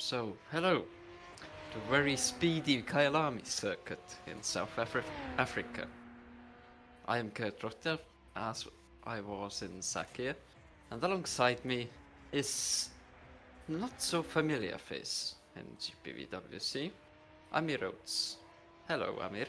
So, hello, the very speedy Kyalami circuit in South Africa. I am Kert Rohtjarv, as I was in Zaeuw, and alongside me is not so familiar face in GPVWC, Amir Oates. Hello, Amir.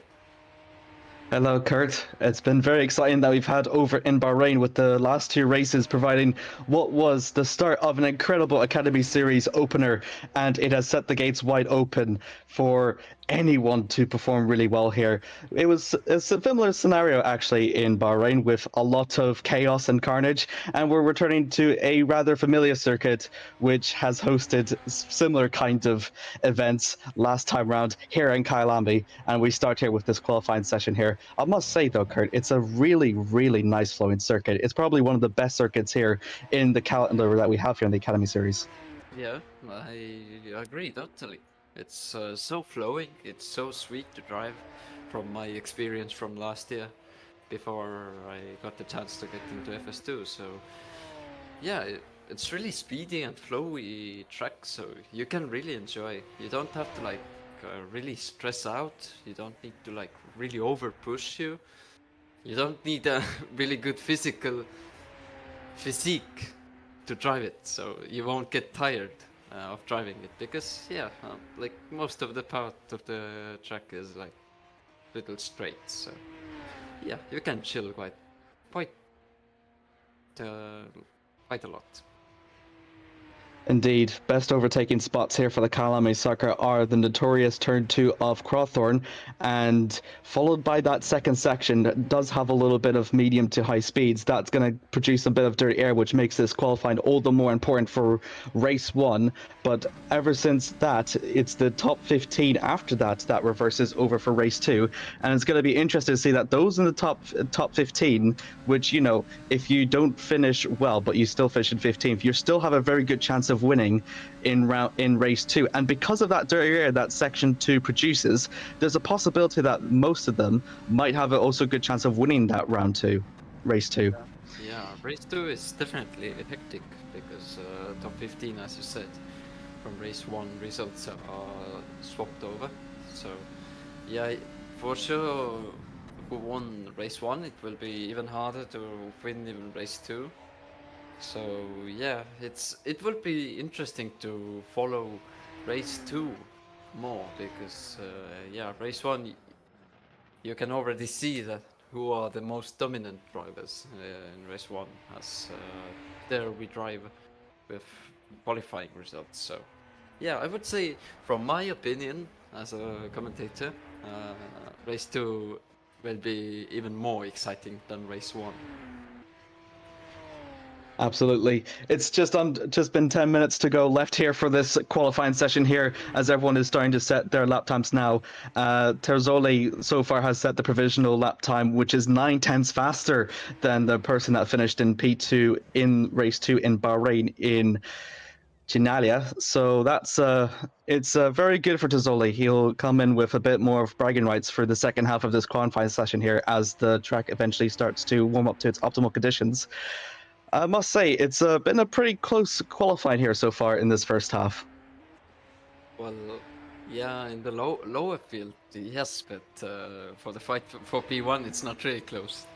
Hello, Kurt. It's been very exciting that we've had over in Bahrain with the last two races providing what was the start of an incredible Academy Series opener, and it has set the gates wide open for anyone to perform really well here. It was a similar scenario actually in Bahrain with a lot of chaos and carnage, and we're returning to a rather familiar circuit which has hosted similar kind of events last time round here in Kyalami, and we start here with this qualifying session here. I must say though, Kurt, it's a really, really nice flowing circuit. It's probably one of the best circuits here in the calendar that we have here in the Academy Series. Yeah, I agree totally. It's so flowing, it's so sweet to drive from my experience from last year before I got the chance to get into FS2. So yeah, it's really speedy and flowy track, so you can really enjoy. You don't have to like really stress out. You don't need to like really over push you. You don't need a really good physique to drive it, so you won't get tired of driving it, because yeah, like most of the part of the track is like little straight, so yeah, you can chill quite a lot. Indeed, best overtaking spots here for the Kyalami Soccer are the notorious turn 2 of Crawthorne, and followed by that second section that does have a little bit of medium to high speeds. That's going to produce a bit of dirty air, which makes this qualifying all the more important for race 1. But ever since that, it's the top 15 after that that reverses over for race 2, and it's going to be interesting to see that those in the top 15, which, you know, if you don't finish well but you still finish in 15th, you still have a very good chance of winning in race 2. And because of that dirty air that section 2 produces, there's a possibility that most of them might have also a good chance of winning that race 2. Yeah, race 2 is definitely hectic because top 15, as you said, from race 1 results are swapped over. So yeah, for sure, who won race 1, it will be even harder to win in race 2. So yeah, it will be interesting to follow race 2 more because yeah, race 1 you can already see that who are the most dominant drivers in race 1, as there we drive with qualifying results. So yeah, I would say, from my opinion as a commentator, race 2 will be even more exciting than race 1. Absolutely. It's just been 10 minutes to go left here for this qualifying session here, as everyone is starting to set their lap times now. Terzoli so far has set the provisional lap time, which is 9/10 faster than the person that finished in P2 in race 2 in Bahrain in Ginalia. So that's it's very good for Terzoli. He'll come in with a bit more of bragging rights for the second half of this qualifying session here as the track eventually starts to warm up to its optimal conditions. I must say, it's been a pretty close qualifying here so far in this first half. Well, yeah, in the lower field, yes, but for the fight for P1, it's not really close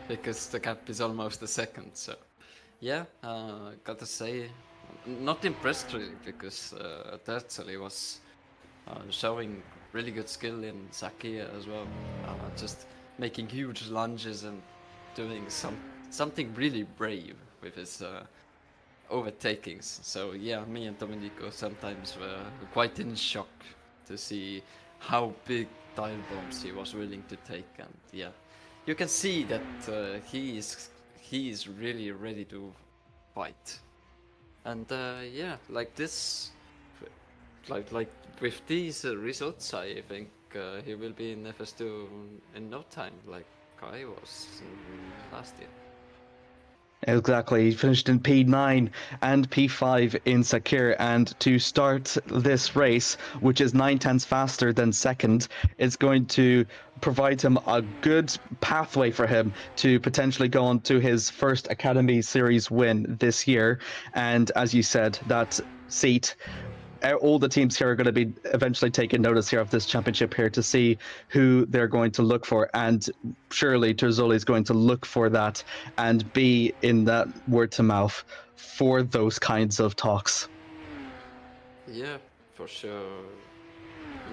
because the gap is almost a second. So, yeah, gotta say, not impressed really because Terzoli was showing really good skill in Saki as well, just making huge lunges and doing something really brave with his overtakings. So yeah, me and Domenico sometimes were quite in shock to see how big dive bombs he was willing to take, and yeah, you can see that he is really ready to fight. And yeah, like this, like with these results, I think he will be in FS2 in no time, like Kai was last year. Exactly. He finished in P9 and P5 in Sakir. And to start this race, which is 9/10 faster than second, it's going to provide him a good pathway for him to potentially go on to his first Academy Series win this year. And as you said, that seat, all the teams here are going to be eventually taking notice here of this championship here to see who they're going to look for, and surely Terzoli is going to look for that and be in that word to mouth for those kinds of talks. Yeah, for sure.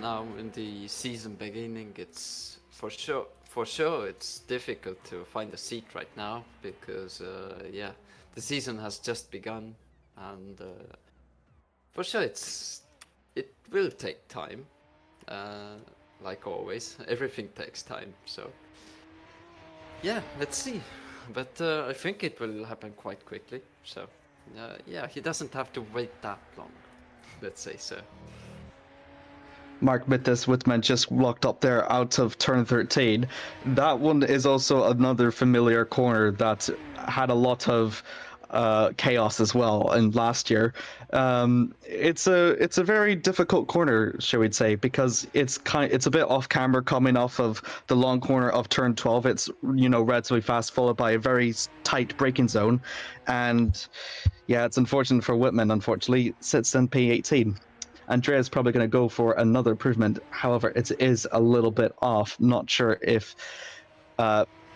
Now in the season beginning, it's for sure it's difficult to find a seat right now because yeah, the season has just begun, and for sure it will take time. Like always, everything takes time. So yeah, let's see. But I think it will happen quite quickly. So yeah, he doesn't have to wait that long. Let's say so. Mark Mittis Whitman just locked up there out of turn 13. That one is also another familiar corner that had a lot of chaos as well in last year. It's a very difficult corner, shall we say, because it's a bit off camera coming off of the long corner of turn 12. It's, you know, relatively fast, followed by a very tight braking zone, and yeah, it's unfortunate for Whitman. Unfortunately, sits in P18. Andrea's probably going to go for another improvement. However, it is a little bit off. Not sure if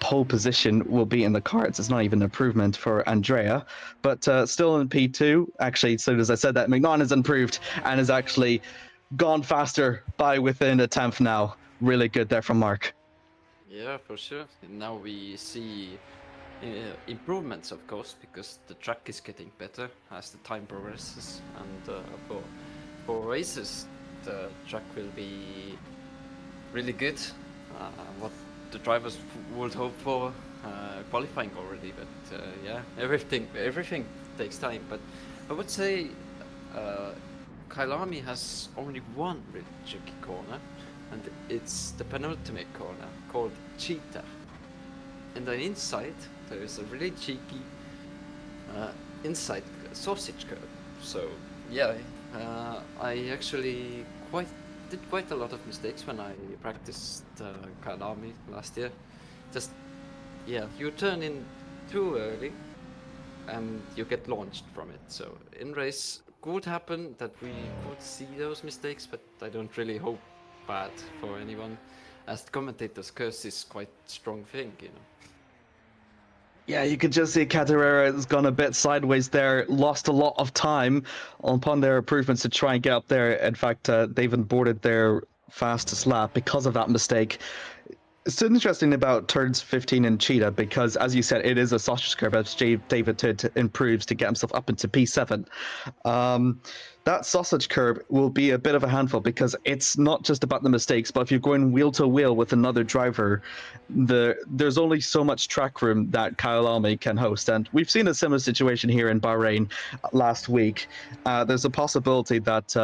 pole position will be in the cards. It's not even an improvement for Andrea, but still in P2. Actually, as soon as I said that, McNaughton has improved and has actually gone faster by within a tenth now. Really good there from Mark. Yeah, for sure. And now we see improvements, of course, because the track is getting better as the time progresses, and for races, the track will be really good. What the drivers would hope for qualifying already, but yeah, everything takes time. But I would say Kyalami has only one really tricky corner, and it's the penultimate corner called Cheetah. And then inside there is a really cheeky inside sausage curve. So yeah, I actually did quite a lot of mistakes when I practiced Kyalami last year. Just yeah, you turn in too early and you get launched from it. So in race could happen that we could see those mistakes, but I don't really hope bad for anyone, as the commentator's curse is quite strong thing, you know. Yeah, you could just see Catarera has gone a bit sideways there, lost a lot of time upon their improvements to try and get up there. In fact, they've boarded their fastest lap because of that mistake. It's interesting about turns 15 in Cheetah because, as you said, it is a sausage curve as David improves to get himself up into P7. That sausage curve will be a bit of a handful because it's not just about the mistakes, but if you're going wheel to wheel with another driver, there's only so much track room that Kyalami can host. And we've seen a similar situation here in Bahrain last week. There's a possibility that,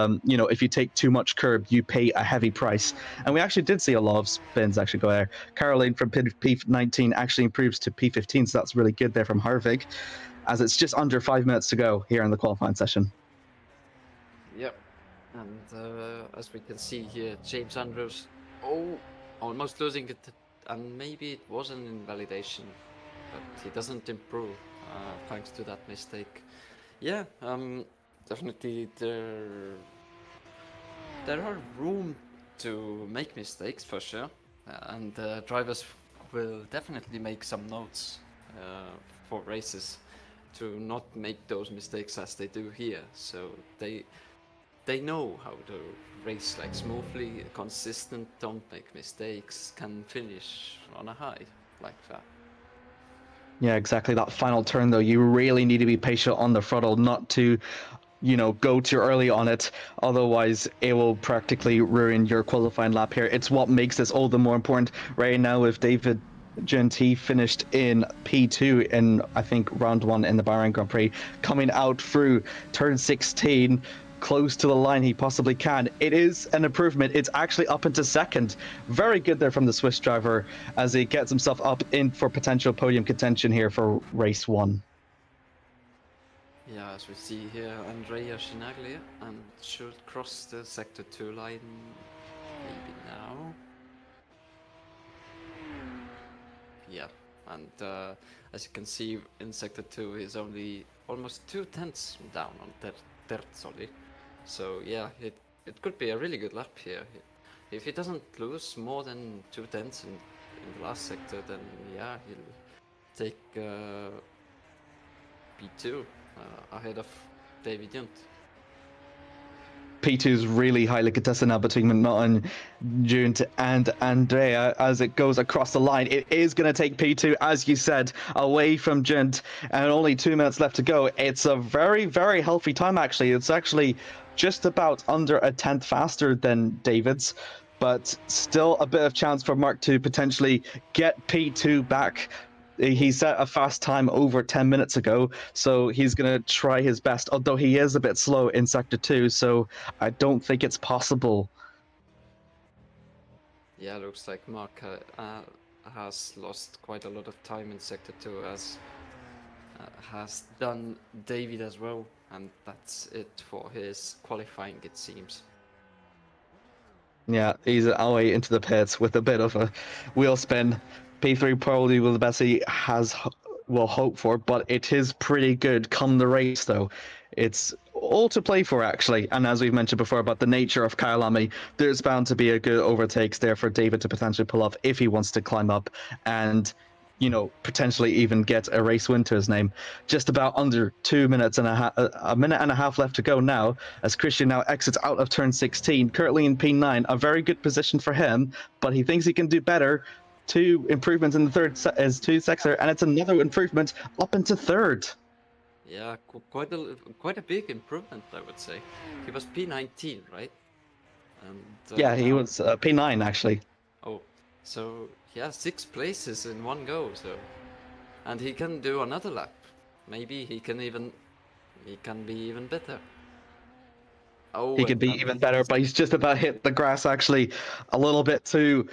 if you take too much curb, you pay a heavy price. And we actually did see a lot of spins actually go there. Caroline from P19 actually improves to P15, so that's really good there from Harvig, as it's just under 5 minutes to go here in the qualifying session. Yep. And as we can see here, James Andrews, almost losing it, and maybe it was an invalidation, but he doesn't improve thanks to that mistake. Yeah, definitely there are room to make mistakes for sure, and drivers will definitely make some notes for races to not make those mistakes as they do here. So they know how to race like smoothly, consistent, don't make mistakes, can finish on a high like that. Yeah, exactly. That final turn, though, you really need to be patient on the throttle, not to, go too early on it. Otherwise, it will practically ruin your qualifying lap here. It's what makes this all the more important right now. If David Gentil finished in P2 in, I think, round 1 in the Bahrain Grand Prix, coming out through turn 16, close to the line he possibly can. It is an improvement. It's actually up into second. Very good there from the Swiss driver as he gets himself up in for potential podium contention here for race 1. Yeah, as we see here, Andrea Chinaglia, and should cross the sector 2 line maybe now. Yeah, and as you can see in sector 2 he's only almost 2/10 down on Terzoli. So yeah, it could be a really good lap here. If he doesn't lose more than 2/10 in the last sector, then yeah, he'll take P2 ahead of David Junt. P2 is really highly contested now between McNaughton, Junt, and Andrea as it goes across the line. It is going to take P2, as you said, away from Junt, and only 2 minutes left to go. It's a very, very healthy time, actually. It's actually just about under a tenth faster than David's, but still a bit of chance for Mark to potentially get P2 back. He set a fast time over 10 minutes ago, so he's going to try his best, although he is a bit slow in Sector 2, so I don't think it's possible. Yeah, looks like Mark has lost quite a lot of time in Sector 2, as has done David as well, and that's it for his qualifying, it seems. Yeah, he's away into the pits with a bit of a wheel spin. P3 probably will the best he will hope for, but it is pretty good come the race, though. It's all to play for, actually. And as we've mentioned before about the nature of Kyalami, there's bound to be a good overtakes there for David to potentially pull off if he wants to climb up and, potentially even get a race win to his name. Just about under 2 minutes and a minute and a half left to go now, as Christian now exits out of turn 16, currently in P9. A very good position for him, but he thinks he can do better. two improvements in the two sector, and it's another improvement up into third. Yeah, quite a big improvement, I would say. He was P19, right? And Yeah, he now, was P9 actually. oh, so yeah, 6 places in one go. So, and he can do another lap. Maybe he can be even better. Oh, He could be even better, but he's just about hit the grass actually a little bit too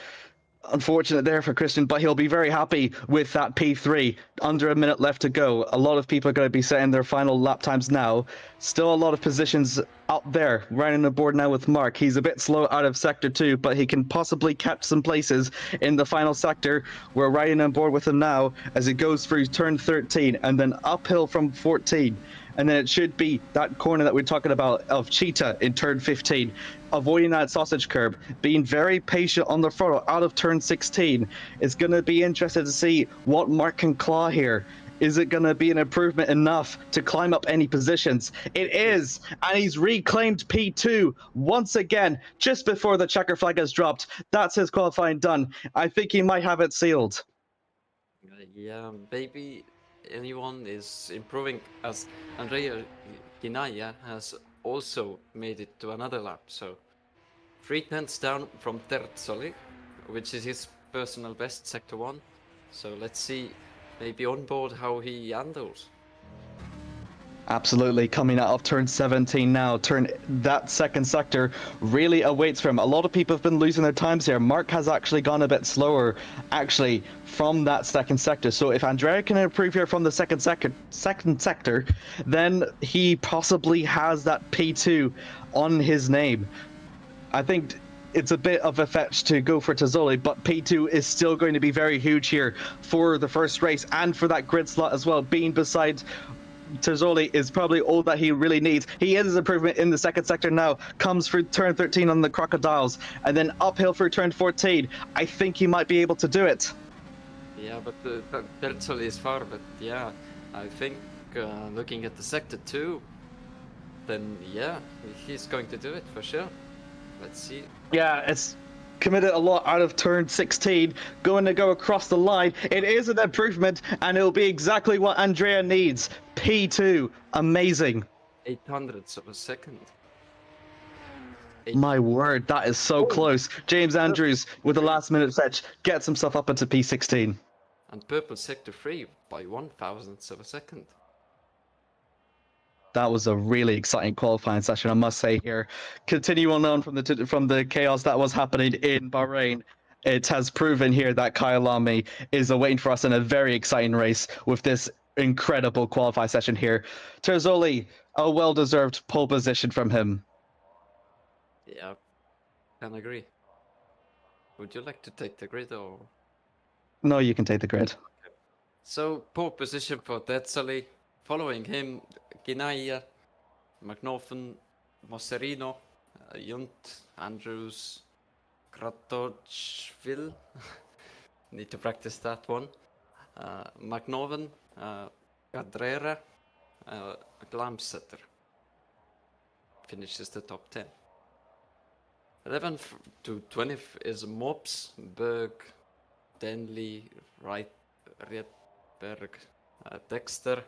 unfortunate there for Christian, but he'll be very happy with that P3. Under a minute left to go. A lot of people are going to be setting their final lap times now. Still a lot of positions out there. Running the board now with Mark. He's a bit slow out of sector 2, but he can possibly catch some places in the final sector. We're riding on board with him now as he goes through turn 13 and then uphill from 14. And then it should be that corner that we're talking about of Cheetah in turn 15, avoiding that sausage curb, being very patient on the throttle out of turn 16. It's going to be interesting to see what Mark can claw here. Is it going to be an improvement enough to climb up any positions? It is, and he's reclaimed P2 once again, just before the checker flag has dropped. That's his qualifying done. I think he might have it sealed. Yeah, maybe anyone is improving, as Andrea Ginaya has also made it to another lap. So 3/10 down from Tertsoli, which is his personal best, sector 1. So let's see, maybe on board, how he handles. Absolutely, coming out of turn 17 now. That second sector really awaits for him. A lot of people have been losing their times here. Mark has actually gone a bit slower, actually, from that second sector. So if Andrea can improve here from the second sector, then he possibly has that P2 on his name. I think it's a bit of a fetch to go for Tazzoli, but P2 is still going to be very huge here for the first race and for that grid slot as well. Being beside Tazzoli is probably all that he really needs. He is improvement in the second sector now, comes through turn 13 on the Crocodiles, and then uphill through turn 14. I think he might be able to do it. Yeah, but Tertsoli is far, but yeah, I think looking at the sector 2, then yeah, he's going to do it for sure. Let's see. Yeah, it's committed a lot out of turn 16, going to go across the line. It is an improvement, and it'll be exactly what Andrea needs. P2, amazing. 800ths of a second. My word, that is so close. James Andrews, with the last minute fetch, gets himself up into P16. And purple sector 3 by 1,000ths of a second. That was a really exciting qualifying session, I must say here. Continuing on from the chaos that was happening in Bahrain, it has proven here that Kyalami is awaiting for us in a very exciting race with this incredible qualifying session here. Tazzoli, a well-deserved pole position from him. Yeah, can agree. Would you like to take the grid or? No, you can take the grid. Okay. So pole position for Tetzali. Following him, Ginaya, McNaughton, Mosserino, Junt, Andrews, Kratochville. Need to practice that one. McNaughton, Cadrera, Glamsetter. Finishes the top 10. 11th to 20th is Mops, Berg, Denley, Rietberg, Dexter.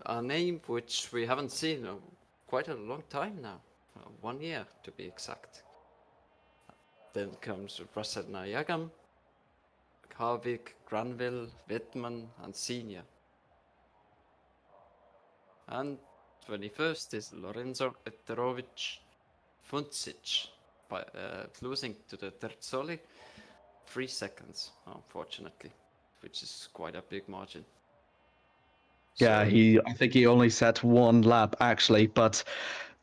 A name which we haven't seen in quite a long time now. 1 year to be exact. Then comes Russell Nayagam, Harvik, Granville, Wittmann, and Senior. And 21st is Lorenzo Eterovic Funcic, by losing to the Tertsoli 3 seconds, unfortunately, which is quite a big margin. Yeah, So, I think he only set one lap actually, but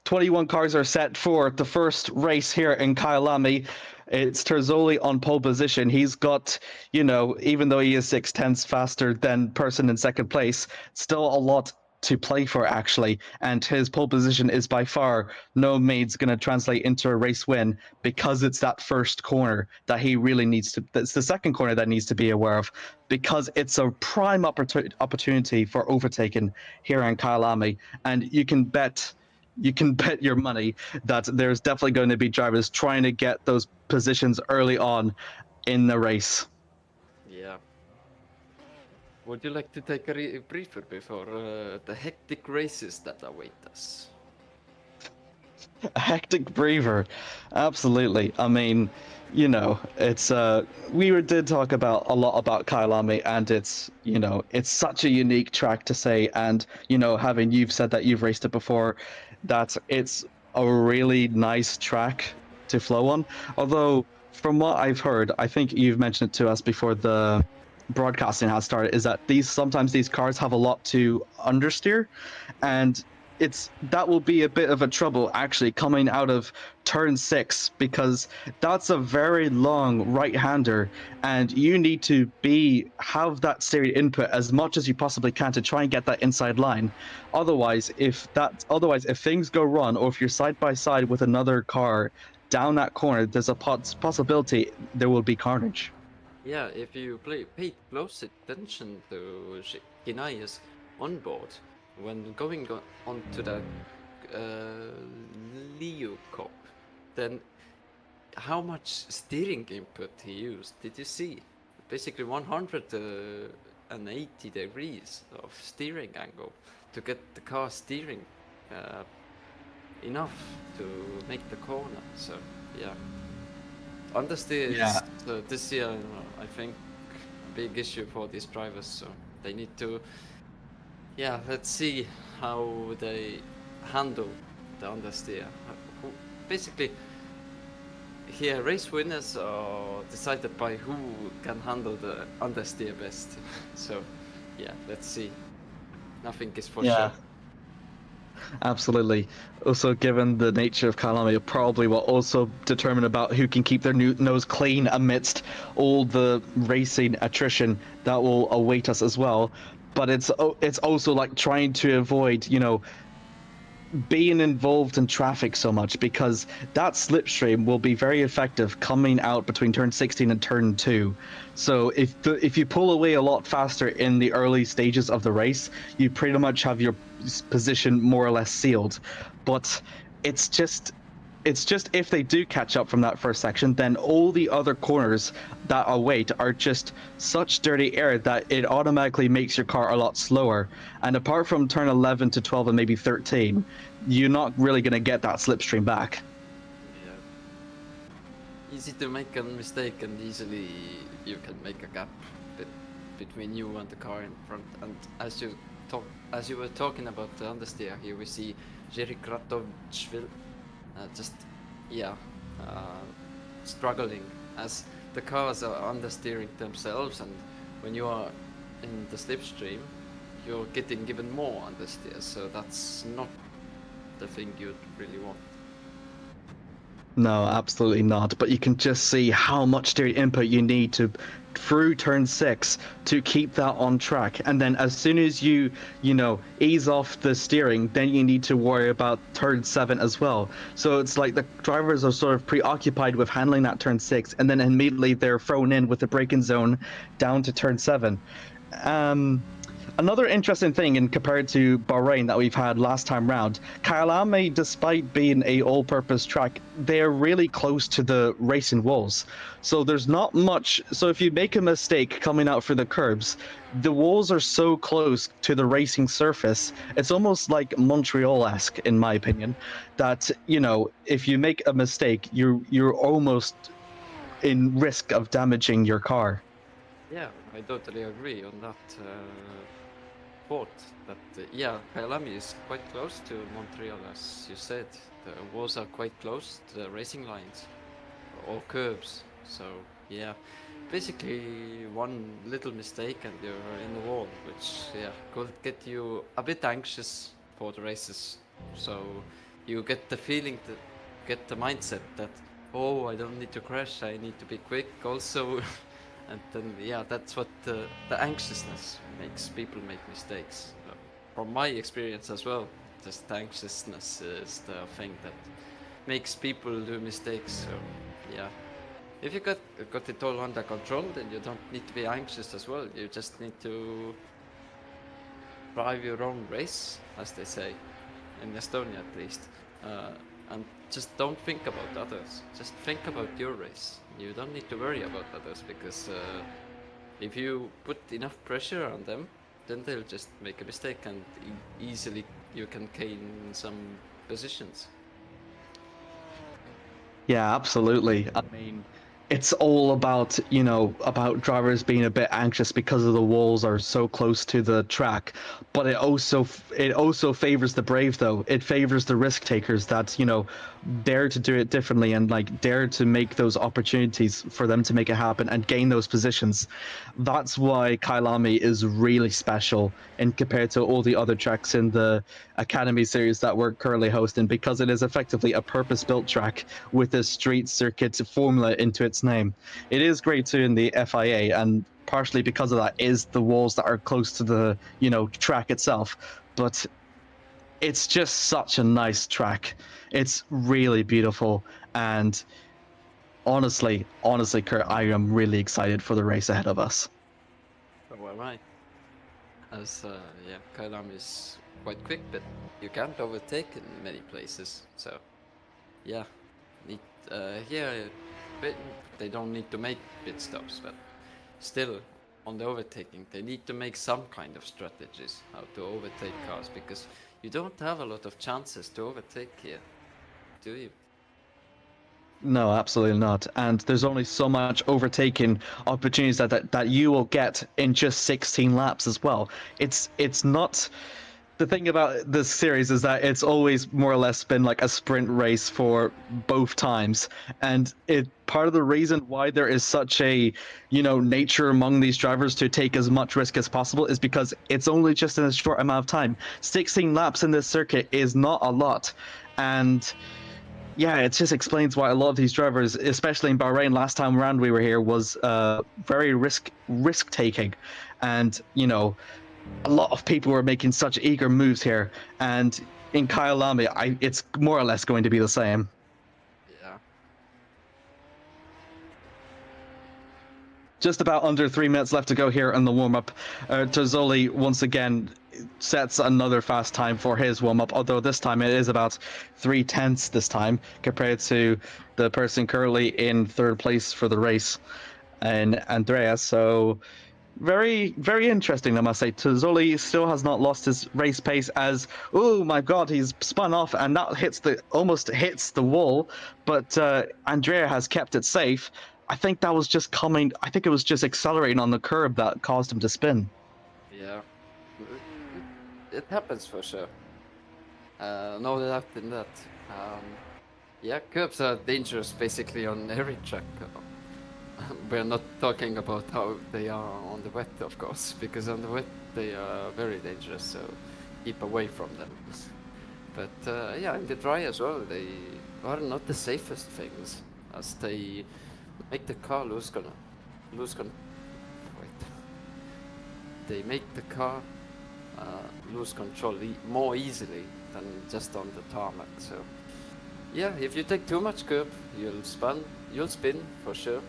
21 cars are set for the first race here in Kyalami. It's Tazzoli on pole position. He's got, even though he is 6/10 faster than person in second place, still a lot to play for actually, and his pole position is by far no means going to translate into a race win because it's that first corner that he really needs to. That's the second corner that needs to be aware of because it's a prime opportunity for overtaking here in Kyalami, and you can bet your money that there's definitely going to be drivers trying to get those positions early on in the race. Yeah. Would you like to take a briefer before the hectic races that await us? A hectic breather, absolutely. I mean, you know, it's did talk about a lot about Kyalami, and it's such a unique track to say, and having you've said that you've raced it before, that it's a really nice track to flow on. Although, from what I've heard, I think you've mentioned it to us before the broadcasting has started, is that sometimes these cars have a lot to understeer, and that will be a bit of a trouble actually coming out of turn 6, because that's a very long right-hander, and you need to have that steering input as much as you possibly can to try and get that inside line. Otherwise, if things go wrong, or if you're side by side with another car down that corner, there's a possibility there will be carnage. Yeah, if you pay close attention to Kinaya's onboard when going onto the Leo Cup, then how much steering input he used? Did you see? Basically 180 degrees of steering angle to get the car steering enough to make the corner. So yeah. Understeer is this year, I think, a big issue for these drivers. So they need to, let's see how they handle the understeer. Basically, here race winners are decided by who can handle the understeer best. So yeah, let's see. Nothing is for sure. Absolutely. Also, given the nature of Kyalami, it probably will also determine about who can keep their nose clean amidst all the racing attrition that will await us as well. But it's also like trying to avoid, being involved in traffic so much, because that slipstream will be very effective coming out between turn 16 and turn 2. So if you pull away a lot faster in the early stages of the race, you pretty much have your position more or less sealed. But it's just if they do catch up from that first section, then all the other corners that await are just such dirty air that it automatically makes your car a lot slower. And apart from turn 11 to 12 and maybe 13, you're not really going to get that slipstream back. Yeah. Easy to make a mistake, and easily you can make a gap between you and the car in front. And as you were talking about the understeer, here we see Jerry Kratovchvil struggling as the cars are understeering themselves, and when you are in the slipstream, you're getting given more understeer, so that's not the thing you'd really want. No, absolutely not. But you can just see how much steering input you need through turn 6 to keep that on track. And then as soon as you ease off the steering, then you need to worry about turn 7 as well. So it's like the drivers are sort of preoccupied with handling that turn 6, and then immediately they're thrown in with the braking zone down to turn 7. Another interesting thing in compared to Bahrain that we've had last time round, Kyalami, despite being a all-purpose track, they're really close to the racing walls. So there's not much. So if you make a mistake coming out for the curbs, the walls are so close to the racing surface. It's almost like Montreal-esque, in my opinion, that if you make a mistake, you're almost in risk of damaging your car. Yeah, I totally agree on that thought that Kyalami is quite close to Montreal, as you said. The walls are quite close to the racing lines or curbs. So yeah, basically one little mistake and you're in the wall, which could get you a bit anxious for the races. So you get the feeling get the mindset that, oh, I don't need to crash, I need to be quick also. And then that's what the anxiousness makes people make mistakes. From my experience as well, just anxiousness is the thing that makes people do mistakes. So yeah, if you got it all under control, then you don't need to be anxious as well. You just need to drive your own race, as they say, in Estonia at least. And just don't think about others. Just think about your race. You don't need to worry about others, because If you put enough pressure on them, then they'll just make a mistake and easily you can gain some positions. Yeah, absolutely. I mean, it's all about, about drivers being a bit anxious because of the walls are so close to the track, but it also favors the brave though. It favors the risk takers that, dare to do it differently and like dare to make those opportunities for them to make it happen and gain those positions. That's why Kyalami is really special in compared to all the other tracks in the Academy series that we're currently hosting, because it is effectively a purpose-built track with a street circuit formula into its name. It is great too in the FIA, and partially because of that is the walls that are close to the track itself. But it's just such a nice track. It's really beautiful, and honestly, Kurt, I am really excited for the race ahead of us. So am I. As yeah, Kyalami is quite quick, but you can't overtake in many places. So yeah, need here, but they don't need to make pit stops, but still on the overtaking they need to make some kind of strategies how to overtake cars, because you don't have a lot of chances to overtake here, do you? No, absolutely not. And there's only so much overtaking opportunities that you will get in just 16 laps as well. It's not the thing about this series is that it's always more or less been like a sprint race for both times, and it part of the reason why there is such a nature among these drivers to take as much risk as possible is because it's only just in a short amount of time. 16 laps in this circuit is not a lot, and yeah, it just explains why a lot of these drivers, especially in Bahrain last time around we were here, was very risk taking, and a lot of people were making such eager moves here, and in Kyalami, it's more or less going to be the same. Yeah. Just about under 3 minutes left to go here in the warm-up. Tozzoli once again sets another fast time for his warm-up, although this time it is about 3/10 this time compared to the person currently in third place for the race, and Andreas. So very, very interesting, I must say. Tozzoli still has not lost his race pace as, oh my god, he's spun off and that almost hits the wall, but Andrea has kept it safe. I think it was just accelerating on the curb that caused him to spin. Yeah, it, it happens for sure. No doubt in that. Yeah, curbs are dangerous basically on every track. We're not talking about how they are on the wet, of course, because on the wet they are very dangerous, so keep away from them. But yeah, in the dry as well, they are not the safest things, as they make the car wait. They make the car lose control more easily than just on the tarmac. So yeah, if you take too much curb, you'll spin for sure.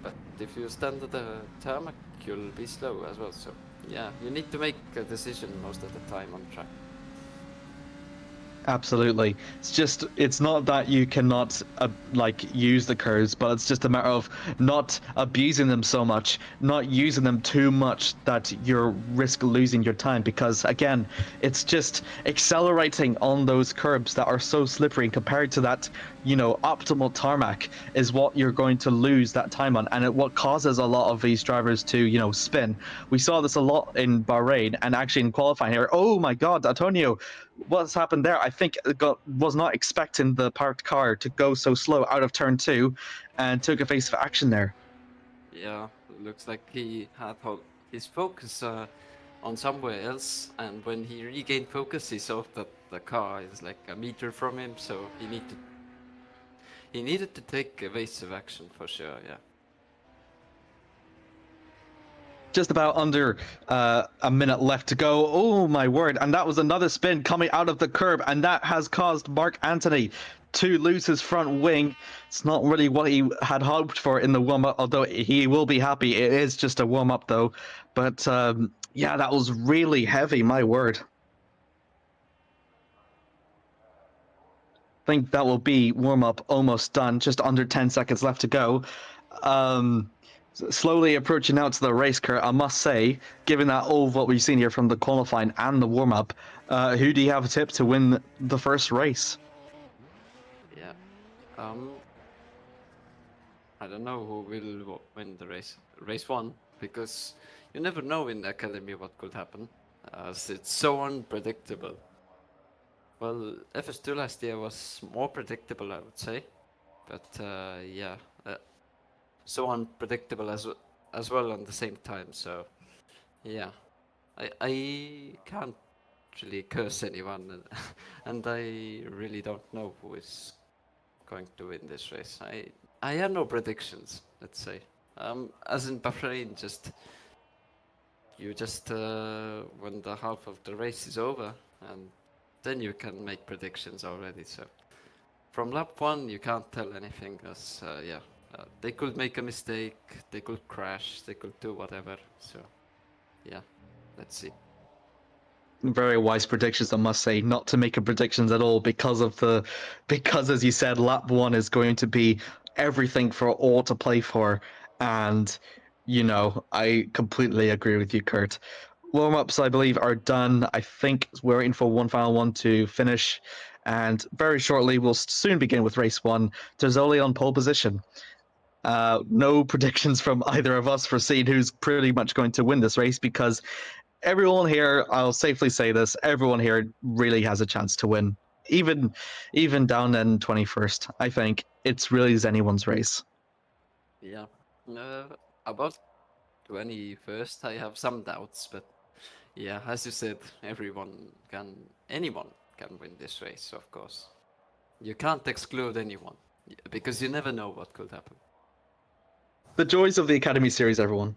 But if you stand at the tarmac, you'll be slow as well. So yeah, you need to make a decision most of the time on track. Absolutely. It's not that you cannot use the curves, but it's just a matter of not abusing them so much, not using them too much that you risk losing your time, because again, it's just accelerating on those curbs that are so slippery compared to that, optimal tarmac is what you're going to lose that time on, and what causes a lot of these drivers to, spin. We saw this a lot in Bahrain and actually in qualifying here. Oh my God, Antonio, what's happened there? I think was not expecting the parked car to go so slow out of turn two, and took evasive action there. Yeah, looks like he had his focus on somewhere else, and when he regained focus, he saw that the car is like a meter from him, so he needed to take evasive action for sure. Yeah. Just about under a minute left to go. Oh my word! And that was another spin coming out of the curb, and that has caused Mark Anthony to lose his front wing. It's not really what he had hoped for in the warm-up, although he will be happy. It is just a warm-up though. But yeah, that was really heavy, my word. I think that will be warm-up almost done, just under 10 seconds left to go. Slowly approaching out to the race, Kurt, I must say, given that all what we've seen here from the qualifying and the warm up, who do you have a tip to win the first race? Yeah. I don't know who will win the race. Race one, because you never know in the academy what could happen, as it's so unpredictable. Well, FS2 last year was more predictable, I would say, but yeah, so unpredictable as well on the same time. So yeah, I can't really curse anyone, and I really don't know who is going to win this race. I have no predictions. Let's say, as in Bahrain, you just when the half of the race is over, and then you can make predictions already. So from lap one, you can't tell anything, as yeah, they could make a mistake, they could crash, they could do whatever. So yeah, let's see. Very wise predictions, I must say, not to make a predictions at all because as you said, lap one is going to be everything for all to play for, and I completely agree with you, Kurt. Warm ups, I believe, are done. I think we're waiting for one final one to finish, and very shortly we'll soon begin with race one. Terzoli on pole position. No predictions from either of us for seeing who's pretty much going to win this race because everyone here, I'll safely say this, everyone here really has a chance to win. Even down in 21st, I think it's really is anyone's race. Yeah, about 21st, I have some doubts, but yeah, as you said, anyone can win this race, of course. You can't exclude anyone because you never know what could happen. The joys of the Academy series, everyone.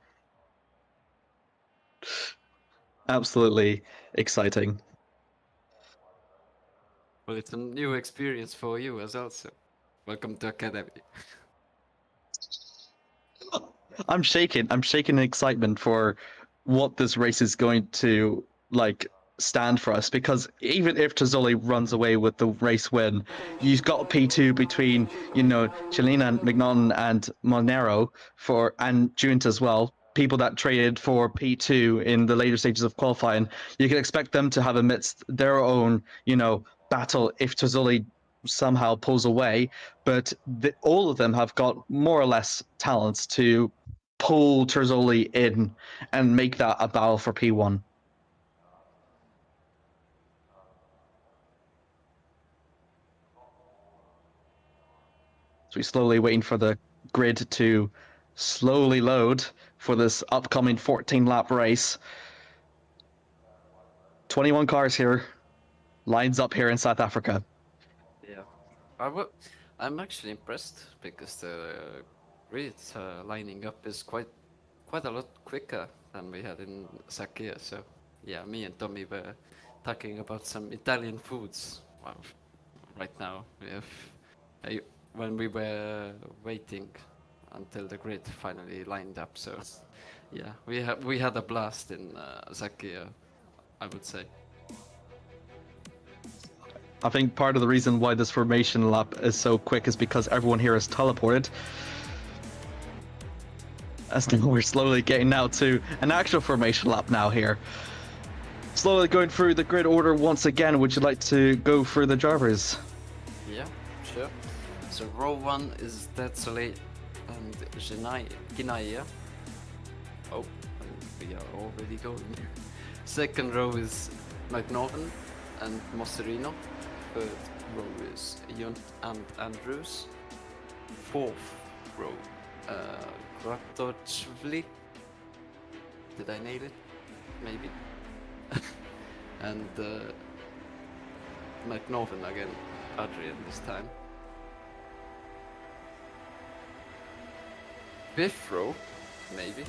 Absolutely exciting. Well, it's a new experience for you as also. Welcome to Academy. I'm shaking. I'm shaking in excitement for what this race is going to stand for us because even if Tazzoli runs away with the race win, you've got P2 between, Chelina and McNaughton and Monero and Junt as well. People that traded for P2 in the later stages of qualifying, you can expect them to have amidst their own, battle if Tazzoli somehow pulls away. But all of them have got more or less talents to pull Terzoli in and make that a battle for P1. So we're slowly waiting for the grid to slowly load for this upcoming 14-lap race. 21 cars here, lines up here in South Africa. Yeah, I'm actually impressed because the grid lining up is quite a lot quicker than we had in Sakia. So yeah, me and Tommy were talking about some Italian foods right now. When we were waiting until the grid finally lined up. So yeah, we had a blast in Sakia, I would say. I think part of the reason why this formation lap is so quick is because everyone here is teleported. As now we're slowly getting now to an actual formation lap now here. Slowly going through the grid order once again. Would you like to go through the drivers? Yeah, sure. So row 1 is Detzole and Ginaya. Oh, we are already going. Second row is McNaughton and Mosserino. Third row is Junt and Andrews. Fourth row, Rohtjarv. Did I nail it? Maybe. And McNaughton again, Adrian this time. Fifth row, maybe.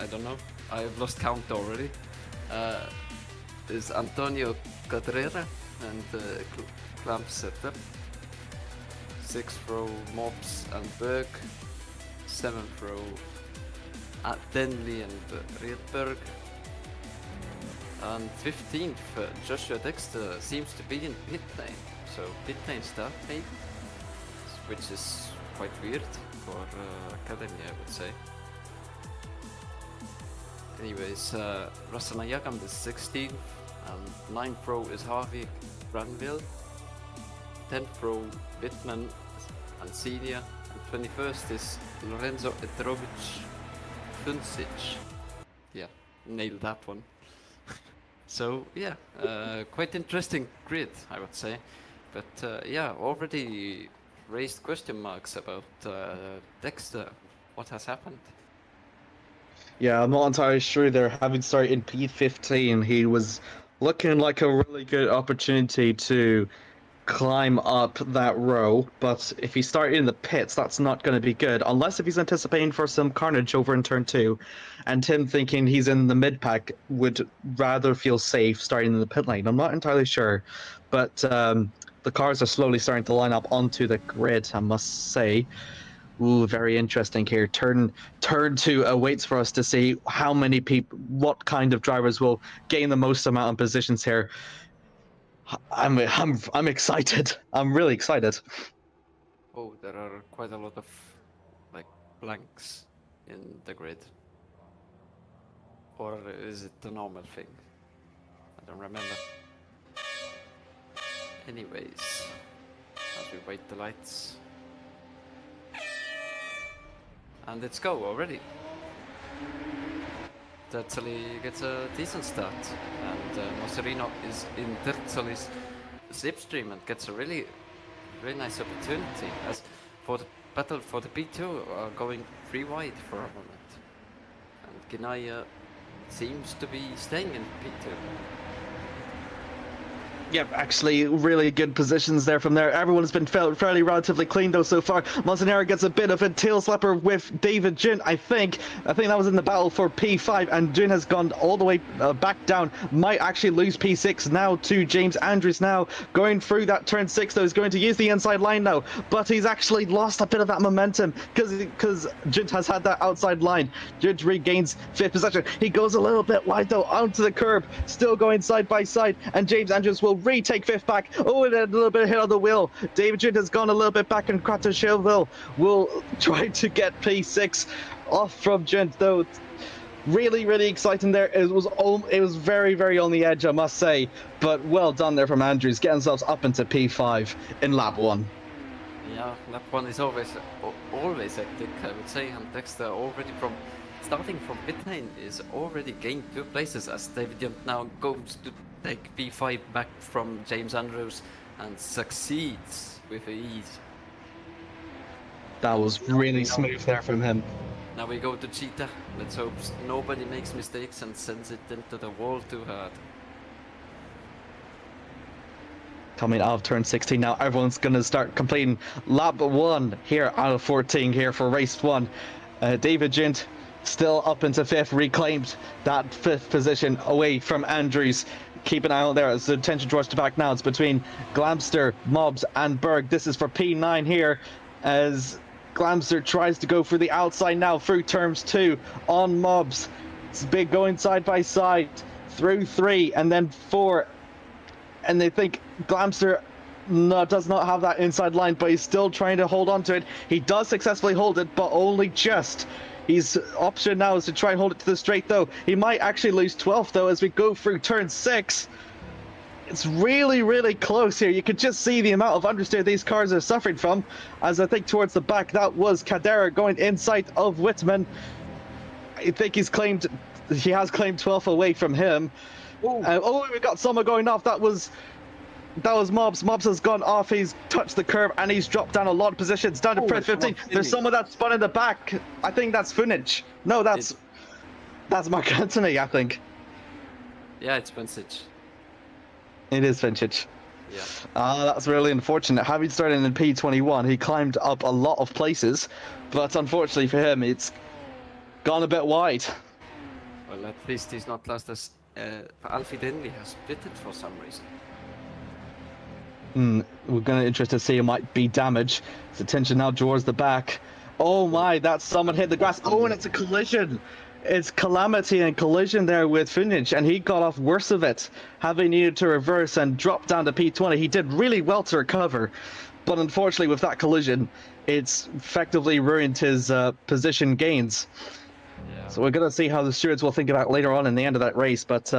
I don't know. I've lost count already. Is Antonio Cadrera and Clamp setup. Sixth row, Mobs and Berg. Seventh row, Denley and Riedberg. And 15th, Joshua Dexter seems to be in pit lane. So pit lane start maybe, which is quite weird for Academy, I would say. Anyways, Rasanayagam is 16th, and 9th row is Harvey Granville, 10th row Wittmann and Senior, and 21st is Lorenzo Etrovic Funcic. Yeah, nailed that one. So yeah, quite interesting grid, I would say. But yeah, already raised question marks about Dexter. What has happened? Yeah, I'm not entirely sure there. Having started in P15, he was looking like a really good opportunity to climb up that row, but if he started in the pits, that's not going to be good, unless if he's anticipating for some carnage over in turn 2, and Tim thinking he's in the mid-pack would rather feel safe starting in the pit lane. I'm not entirely sure, but the cars are slowly starting to line up onto the grid, I must say. Ooh, very interesting here. Turn 2 awaits for us to see how many people, what kind of drivers will gain the most amount of positions here. I'm excited. I'm really excited. Oh, there are quite a lot of like blanks in the grid. Or is it the normal thing? I don't remember. Anyways, as we wait the lights. And it's go already. Tertzeli gets a decent start, and Moserino is in Tertzeli's slipstream and gets a really nice opportunity, as for the battle for the P2 are going 3 wide for a moment, and Ginaya seems to be staying in P2. Yep, actually, really good positions there from there. Everyone's been fairly relatively clean though so far. Montanero gets a bit of a tail slapper with David Jin, I think. I think that was in the battle for P5, and Jin has gone all the way back down. Might actually lose P6 now to James Andrews now. Going through that turn 6 though, he's going to use the inside line now, but he's actually lost a bit of that momentum because Jin has had that outside line. Jin regains 5th position. He goes a little bit wide though, onto the curb, still going side by side, and James Andrews will retake 5th back. Oh, and a little bit of hit on the wheel. David Jin has gone a little bit back, and Kratasheville will try to get P6 off from Jin, though. Really exciting there. It was very on the edge, I must say, but well done there from Andrews, getting themselves up into P5 in lap 1. Yeah, lap 1 is always hectic, I would say, and Dexter already starting from pit lane is already gained 2 places, as David Jump now goes to take P5 back from James Andrews and succeeds with ease. That was really smooth there from him. Now we go to Cheetah. Let's hope nobody makes mistakes and sends it into the wall too hard. Coming out of turn 16 now, everyone's going to start completing lap 1 here out of 14 here for race 1. David Jint still up into 5th, reclaimed that 5th position away from Andrews. Keep an eye out there as the attention draws to back now. It's between Glamster, Mobs, and Berg. This is for P9 here, as Glamster tries to go for the outside now through turns 2 on Mobs. It's big going side by side through 3 and then 4. And they think Glamster does not have that inside line, but he's still trying to hold on to it. He does successfully hold it, but only just. His option now is to try and hold it to the straight, though. He might actually lose 12th, though, as we go through turn 6. It's really close here. You could just see the amount of understeer these cars are suffering from, as I think towards the back, that was Cadera going inside of Whitman. I think he has claimed 12th away from him. Oh, we got Summer going off. That was Mobs. Mobs has gone off. He's touched the curb and he's dropped down a lot of positions. Down to Press 15. There's someone that's spun in the back. I think that's Funich. No, that's Mark Anthony, I think. Yeah, it's Vincic. It is Vincic. Yeah. That's really unfortunate. Having started in P21, he climbed up a lot of places, but unfortunately for him, it's gone a bit wide. Well, at least he's not lost as Alfie Denley has pitted for some reason. We're going to interested to see it might be damage. His attention now draws the back. Oh my, that someone hit the grass. Oh, and it's a collision. It's calamity and collision there with Funich, and he got off worse of it, having needed to reverse and drop down to P20. He did really well to recover, but unfortunately with that collision, it's effectively ruined his position gains. Yeah. So we're gonna see how the stewards will think about later on in the end of that race. But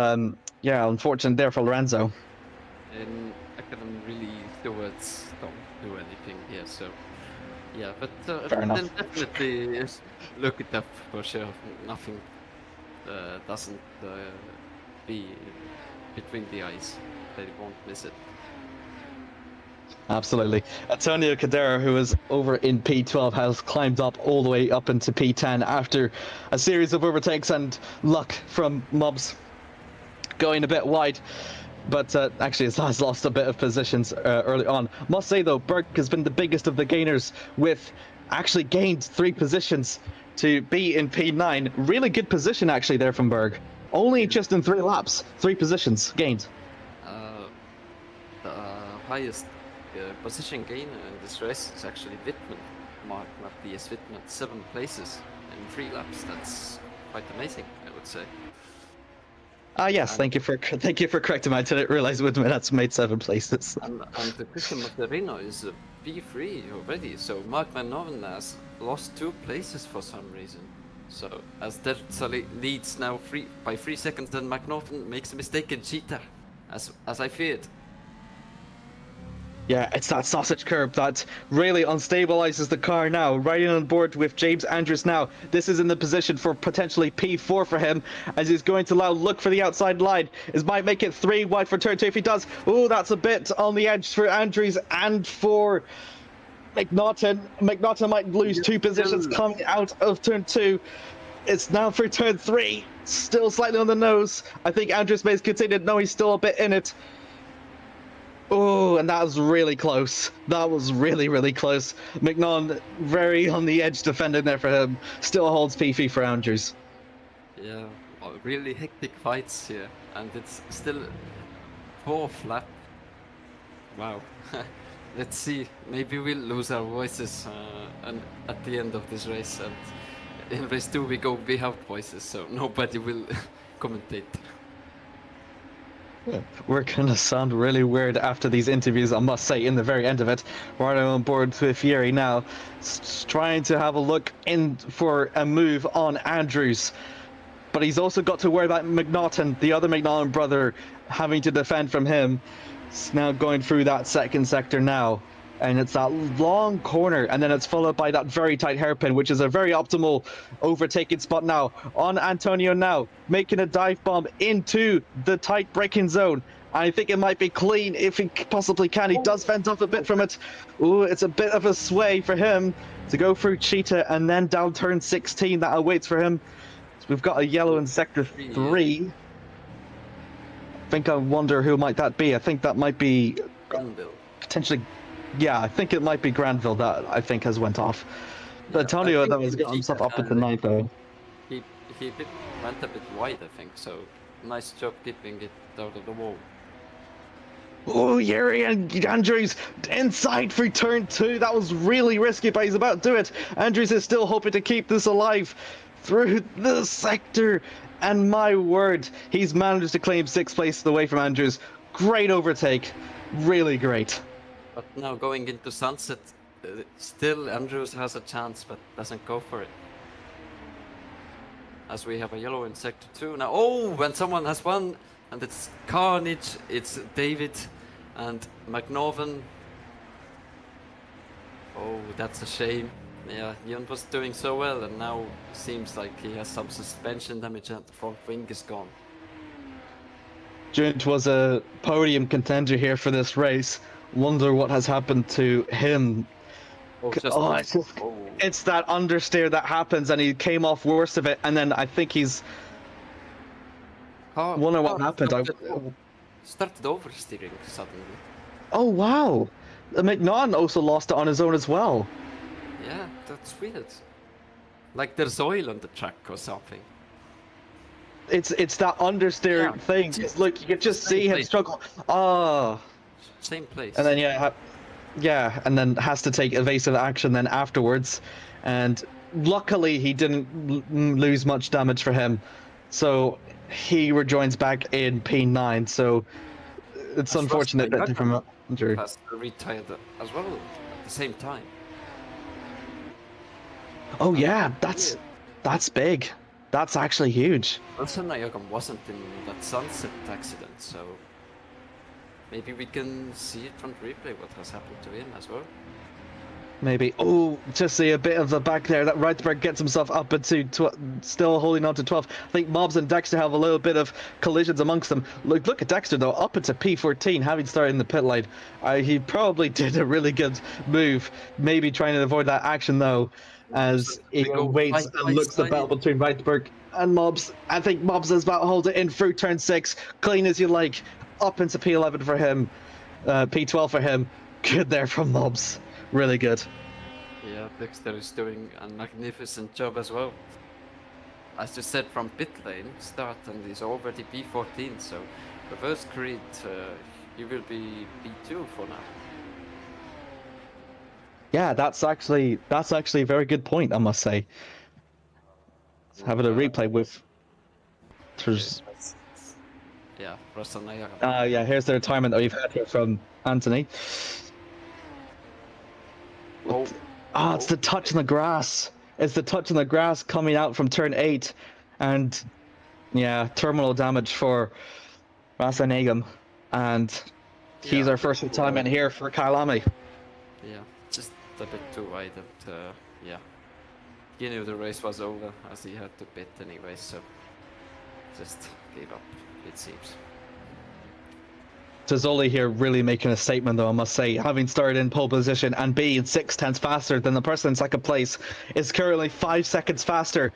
yeah, unfortunate there for Lorenzo. And Academy really stewards don't do anything here, so yeah, but Fair enough. then definitely look it up for sure. Nothing doesn't be between the eyes. They won't miss it. Absolutely. Antonio Cadera, who was over in P12, has climbed up all the way up into P10 after a series of overtakes and luck from mobs going a bit wide. But actually, it has lost a bit of positions early on. Must say, though, Berg has been the biggest of the gainers with actually gained 3 positions to be in P9. Really good position, actually, there from Berg. Only just in 3 laps, 3 positions gained. The highest position gain in this race is actually Wittmann, Mark Matthias Wittmann, 7 places in 3 laps. That's quite amazing, I would say. Yes, thank you for correcting me. I didn't realize Woodman had made 7 places. And the Christian Materino is a P3 already, so Mark Van Noven has lost 2 places for some reason. So as Delta leads now by 3 seconds, then McNaughton makes a mistake in cheetah, as I feared. Yeah, it's that sausage curb that really unstabilizes the car now. Riding on board with James Andrews now. This is in the position for potentially P4 for him, as he's going to now look for the outside line. This might make it 3 wide for turn 2 if he does. Oh, that's a bit on the edge for Andrews and for McNaughton. McNaughton might lose 2 positions coming out of turn 2. It's now for turn 3. Still slightly on the nose. I think Andrews may continue. No, he's still a bit in it. Oh, and that was really close. That was really, really close. McNaughton very on the edge defending there for him. Still holds P3 for Andrews. Yeah, well, really hectic fights here, and it's still 4th lap. Wow. Let's see. Maybe we'll lose our voices and at the end of this race. And in race 2 we have voices, so nobody will commentate. We're gonna sound really weird after these interviews, I must say, in the very end of it. We're on board with Yuri now, trying to have a look in for a move on Andrews. But he's also got to worry about McNaughton, the other McNaughton brother, having to defend from him. It's now going through that second sector now. And it's that long corner, and then it's followed by that very tight hairpin, which is a very optimal overtaking spot now. On Antonio now, making a dive bomb into the tight braking zone. I think it might be clean if he possibly can. He does fend off a bit from it. Ooh, it's a bit of a sway for him to go through Cheetah and then down turn 16 that awaits for him. So we've got a yellow in sector 3. I think I wonder who might that be. I think that might be potentially. Yeah, I think it might be Granville that I think has went off. But Yeah, Antonio that was getting himself up at the 9th though. He went a bit wide, I think, so nice job keeping it out of the wall. Oh, Yuri and Andrews inside for turn 2. That was really risky, but he's about to do it. Andrews is still hoping to keep this alive through the sector. And my word, he's managed to claim 6th place away from Andrews. Great overtake. Really great. But now going into sunset, still Andrews has a chance, but doesn't go for it. As we have a yellow in sector 2 now. Oh, when someone has won, and it's Carnage, it's David and McNaughton. Oh, that's a shame. Yeah, Jon was doing so well, and now seems like he has some suspension damage and the front wing is gone. Junt was a podium contender here for this race. Wonder what has happened to him. It's that understeer that happens, and he came off worst of it, and then I think he's. Wonder what happened. Started oversteering suddenly. Oh wow! McNaughton also lost it on his own as well. Yeah, that's weird. Like there's oil on the track or something. It's that understeer thing. Look, you can just see him struggle. Same place. And then and then has to take evasive action then afterwards, and luckily he didn't lose much damage for him, so he rejoins back in P9. So it's unfortunate that different injury has retired as well at the same time. Oh yeah, that's big. That's actually huge. Rohtjarv wasn't in that sunset accident, so maybe we can see it from replay what has happened to him as well. Maybe. Oh, just see a bit of the back there. That Reitberg gets himself up into still holding on to 12. I think Mobs and Dexter have a little bit of collisions amongst them. Look at Dexter though, up into P14, having started in the pit lane. He probably did a really good move, maybe trying to avoid that action though, as he waits and looks the battle between Reitberg and Mobs. I think Mobs is about to hold it in through turn 6, clean as you like, up into P11 for him, P12 for him. Good there from Mobs. Really good. Yeah, Dexter is doing a magnificent job as well. As you said, from pit lane start, and he's already P14, so reverse grid, he will be P2 for now. Yeah, that's actually a very good point, I must say. Having a replay with. Yeah, Rohtjarv. Yeah, here's the retirement that we've had here from Anthony. It's the touch in the grass. It's the touch in the grass coming out from turn 8. And yeah, terminal damage for Rohtjarv. And he's our first retirement here for Kyalami. Yeah, just a bit too wide. And, yeah, he knew the race was over as he had to pit anyway, so just gave up, it seems. Zoli here really making a statement though, I must say. Having started in pole position and being 6/10 faster than the person in second place, is currently 5 seconds faster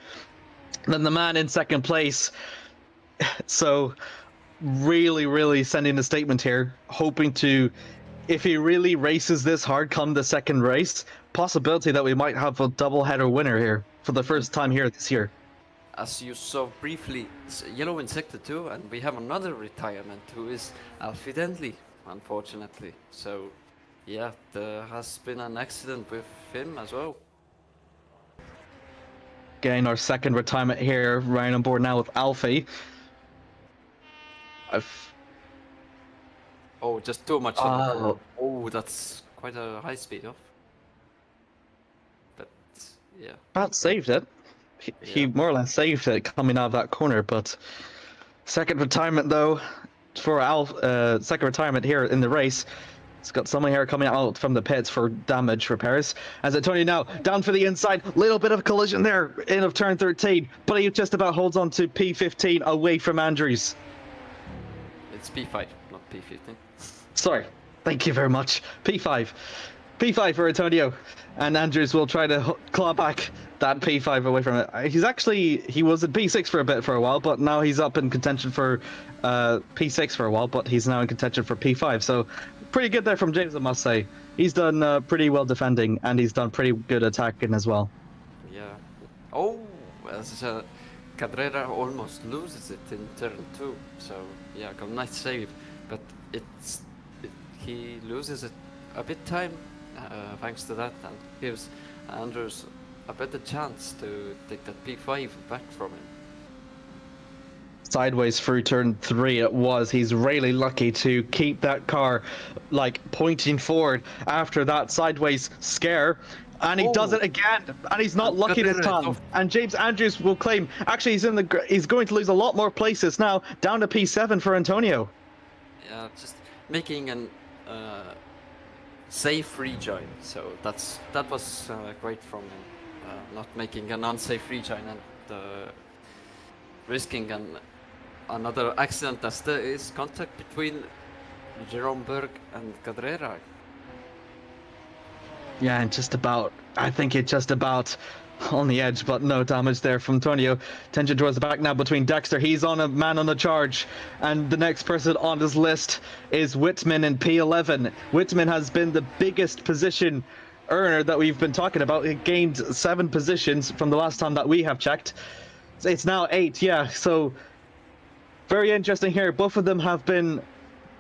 than the man in second place. So really sending a statement here, hoping to, if he really races this hard come the second race, possibility that we might have a double-header winner here for the first time here this year. As you saw briefly, it's yellow in sector 2, and we have another retirement who is Alfie, unfortunately. So, yeah, there has been an accident with him as well. Getting our second retirement here, right on board now with Alfie. Oh, just too much. Oh, that's quite a high speed off. But, yeah. About saved it. He more or less saved it coming out of that corner, but second retirement though for second retirement here in the race. It's got someone here coming out from the pits for damage repairs. As Antonio now down for the inside, little bit of collision there in of turn 13, but he just about holds on to P15 away from Andrews. It's P5, not P15. Sorry, thank you very much. P5 for Antonio, and Andrews will try to claw back that P5 away from it. He was at P6 for a while, but now he's up in contention for P6 for a while, but he's now in contention for P5. So pretty good there from James, I must say. He's done pretty well defending, and he's done pretty good attacking as well. Yeah. Oh, Cabrera almost loses it in turn 2. So yeah, got a nice save, but he loses it a bit time thanks to that, and gives Andrews a better chance to take that P5 back from him. Sideways through turn 3 it was. He's really lucky to keep that car like pointing forward after that sideways scare, and he does it again, and he's not lucky this time. And James Andrews will claim actually he's going to lose a lot more places now, down to P7 for Antonio. Yeah, just making an safe rejoin, so that was great from him, not making an unsafe rejoin and risking another accident as there is contact between Jerome Berg and Cabrera. Yeah, and I think it's just about on the edge, but no damage there from Antonio. Tension towards the back now between Dexter. He's on a man on the charge, and the next person on his list is Whitman in P11. Whitman has been the biggest position earner that we've been talking about. He gained 7 positions from the last time that we have checked. It's now 8, yeah, so very interesting here. Both of them have been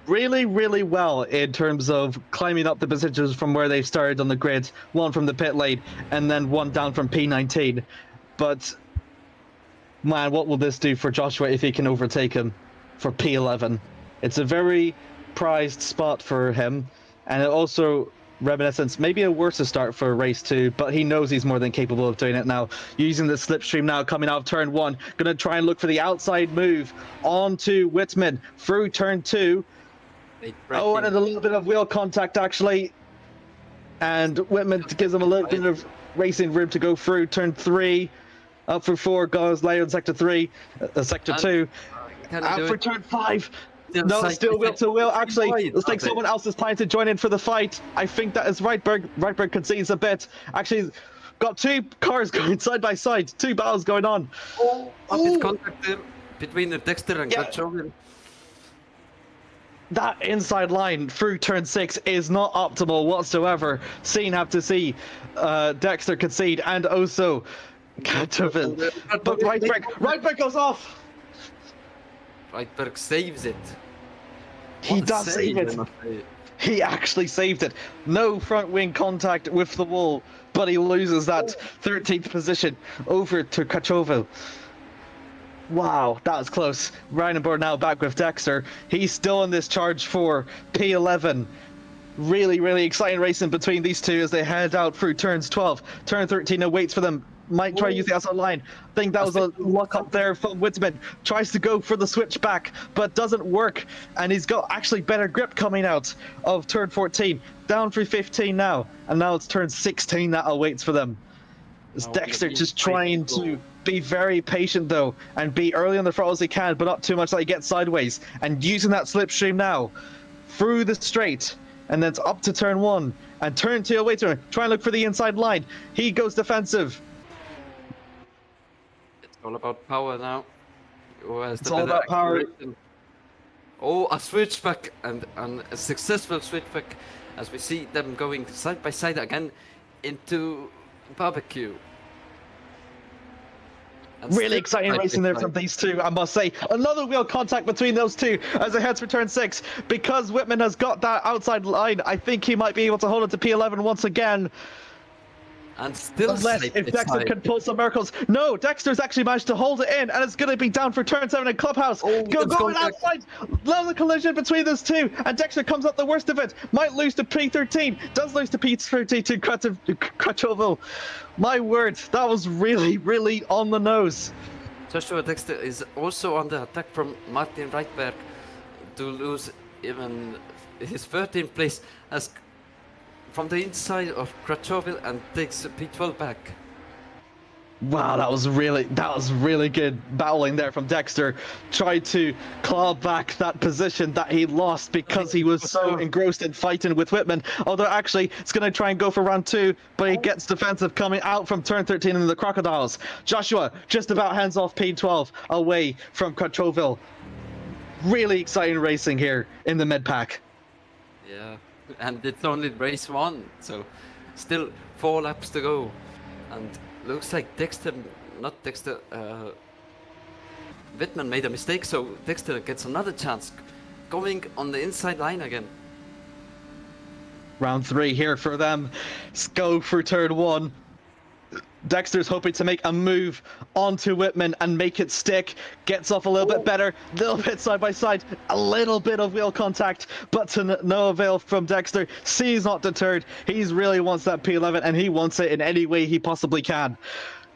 really well in terms of climbing up the positions from where they started on the grid. One from the pit lane and then one down from P19. But man, what will this do for Joshua if he can overtake him for P11? It's a very prized spot for him, and it also reminiscence. Maybe a worse start for race 2, but he knows he's more than capable of doing it now. Using the slipstream now, coming out of turn 1. Going to try and look for the outside move onto Whitman through turn 2. Oh, and a little bit of wheel contact, actually. And Whitman gives him a little bit of racing room to go through turn 3. Up for 4 goes Leo in sector 3, sector 2. Out for turn 5. No, still wheel to wheel. Actually, looks like someone else is trying to join in for the fight. I think that is Reitberg. Reitberg concedes a bit. Actually, got 2 cars going side by side. 2 battles going on. It's contact between the Dexter and Grachov. That inside line through turn 6 is not optimal whatsoever. Seen have to see Dexter concede and also Katovin. But Reitberg goes off. Reitberg saves it. He does save it. He actually saved it. No front wing contact with the wall, but he loses that 13th position over to Kachovo. Wow, that was close. Reinenborg now back with Dexter. He's still in this charge for P11. Really, really exciting racing between these two as they head out through turns 12. Turn 13 awaits for them. Might try to use the outside line. I think that was a luck up there from Whitman. Tries to go for the switchback, but doesn't work. And he's got actually better grip coming out of turn 14. Down through 15 now. And now it's turn 16 that awaits for them. It's Dexter just trying to be very patient though, and be early on the throttle as he can, but not too much that he gets sideways. And using that slipstream now, through the straight, and then it's up to turn 1. And turn 2 awaits for him. Try and look for the inside line. He goes defensive. All about power now. It's all about power. Oh, a switchback and a successful switchback as we see them going side by side again into barbecue. Really exciting racing there from these two, I must say. Another wheel contact between those two as it heads for turn 6. Because Whitman has got that outside line, I think he might be able to hold it to P11 once again. And still, unless if Dexter can pull some miracles. No, Dexter's actually managed to hold it in, and it's going to be down for turn 7 in Clubhouse. Going outside, another collision between those two, and Dexter comes up the worst of it. Might lose to P13, does lose to P13 to Krachovo. My word, that was really, really on the nose. Joshua Dexter is also under attack from Martin Reitberg to lose even his 13th place as from the inside of Krachovil and takes P12 back. Wow, that was really good battling there from Dexter. Tried to claw back that position that he lost because he was so engrossed in fighting with Whitman. Although actually, it's going to try and go for round 2, but he gets defensive coming out from turn 13 in the Crocodiles. Joshua just about hands off P12 away from Krachovil. Really exciting racing here in the mid-pack. Yeah. And it's only race 1, so still 4 laps to go. And looks like Whitman made a mistake, so Dexter gets another chance, going on the inside line again. Round 3 here for them. Let's go for turn 1. Dexter's hoping to make a move onto Whitman and make it stick. Gets off a little bit better, little bit side by side, a little bit of wheel contact, but to no avail from Dexter. He's not deterred. He really wants that P11 and he wants it in any way he possibly can.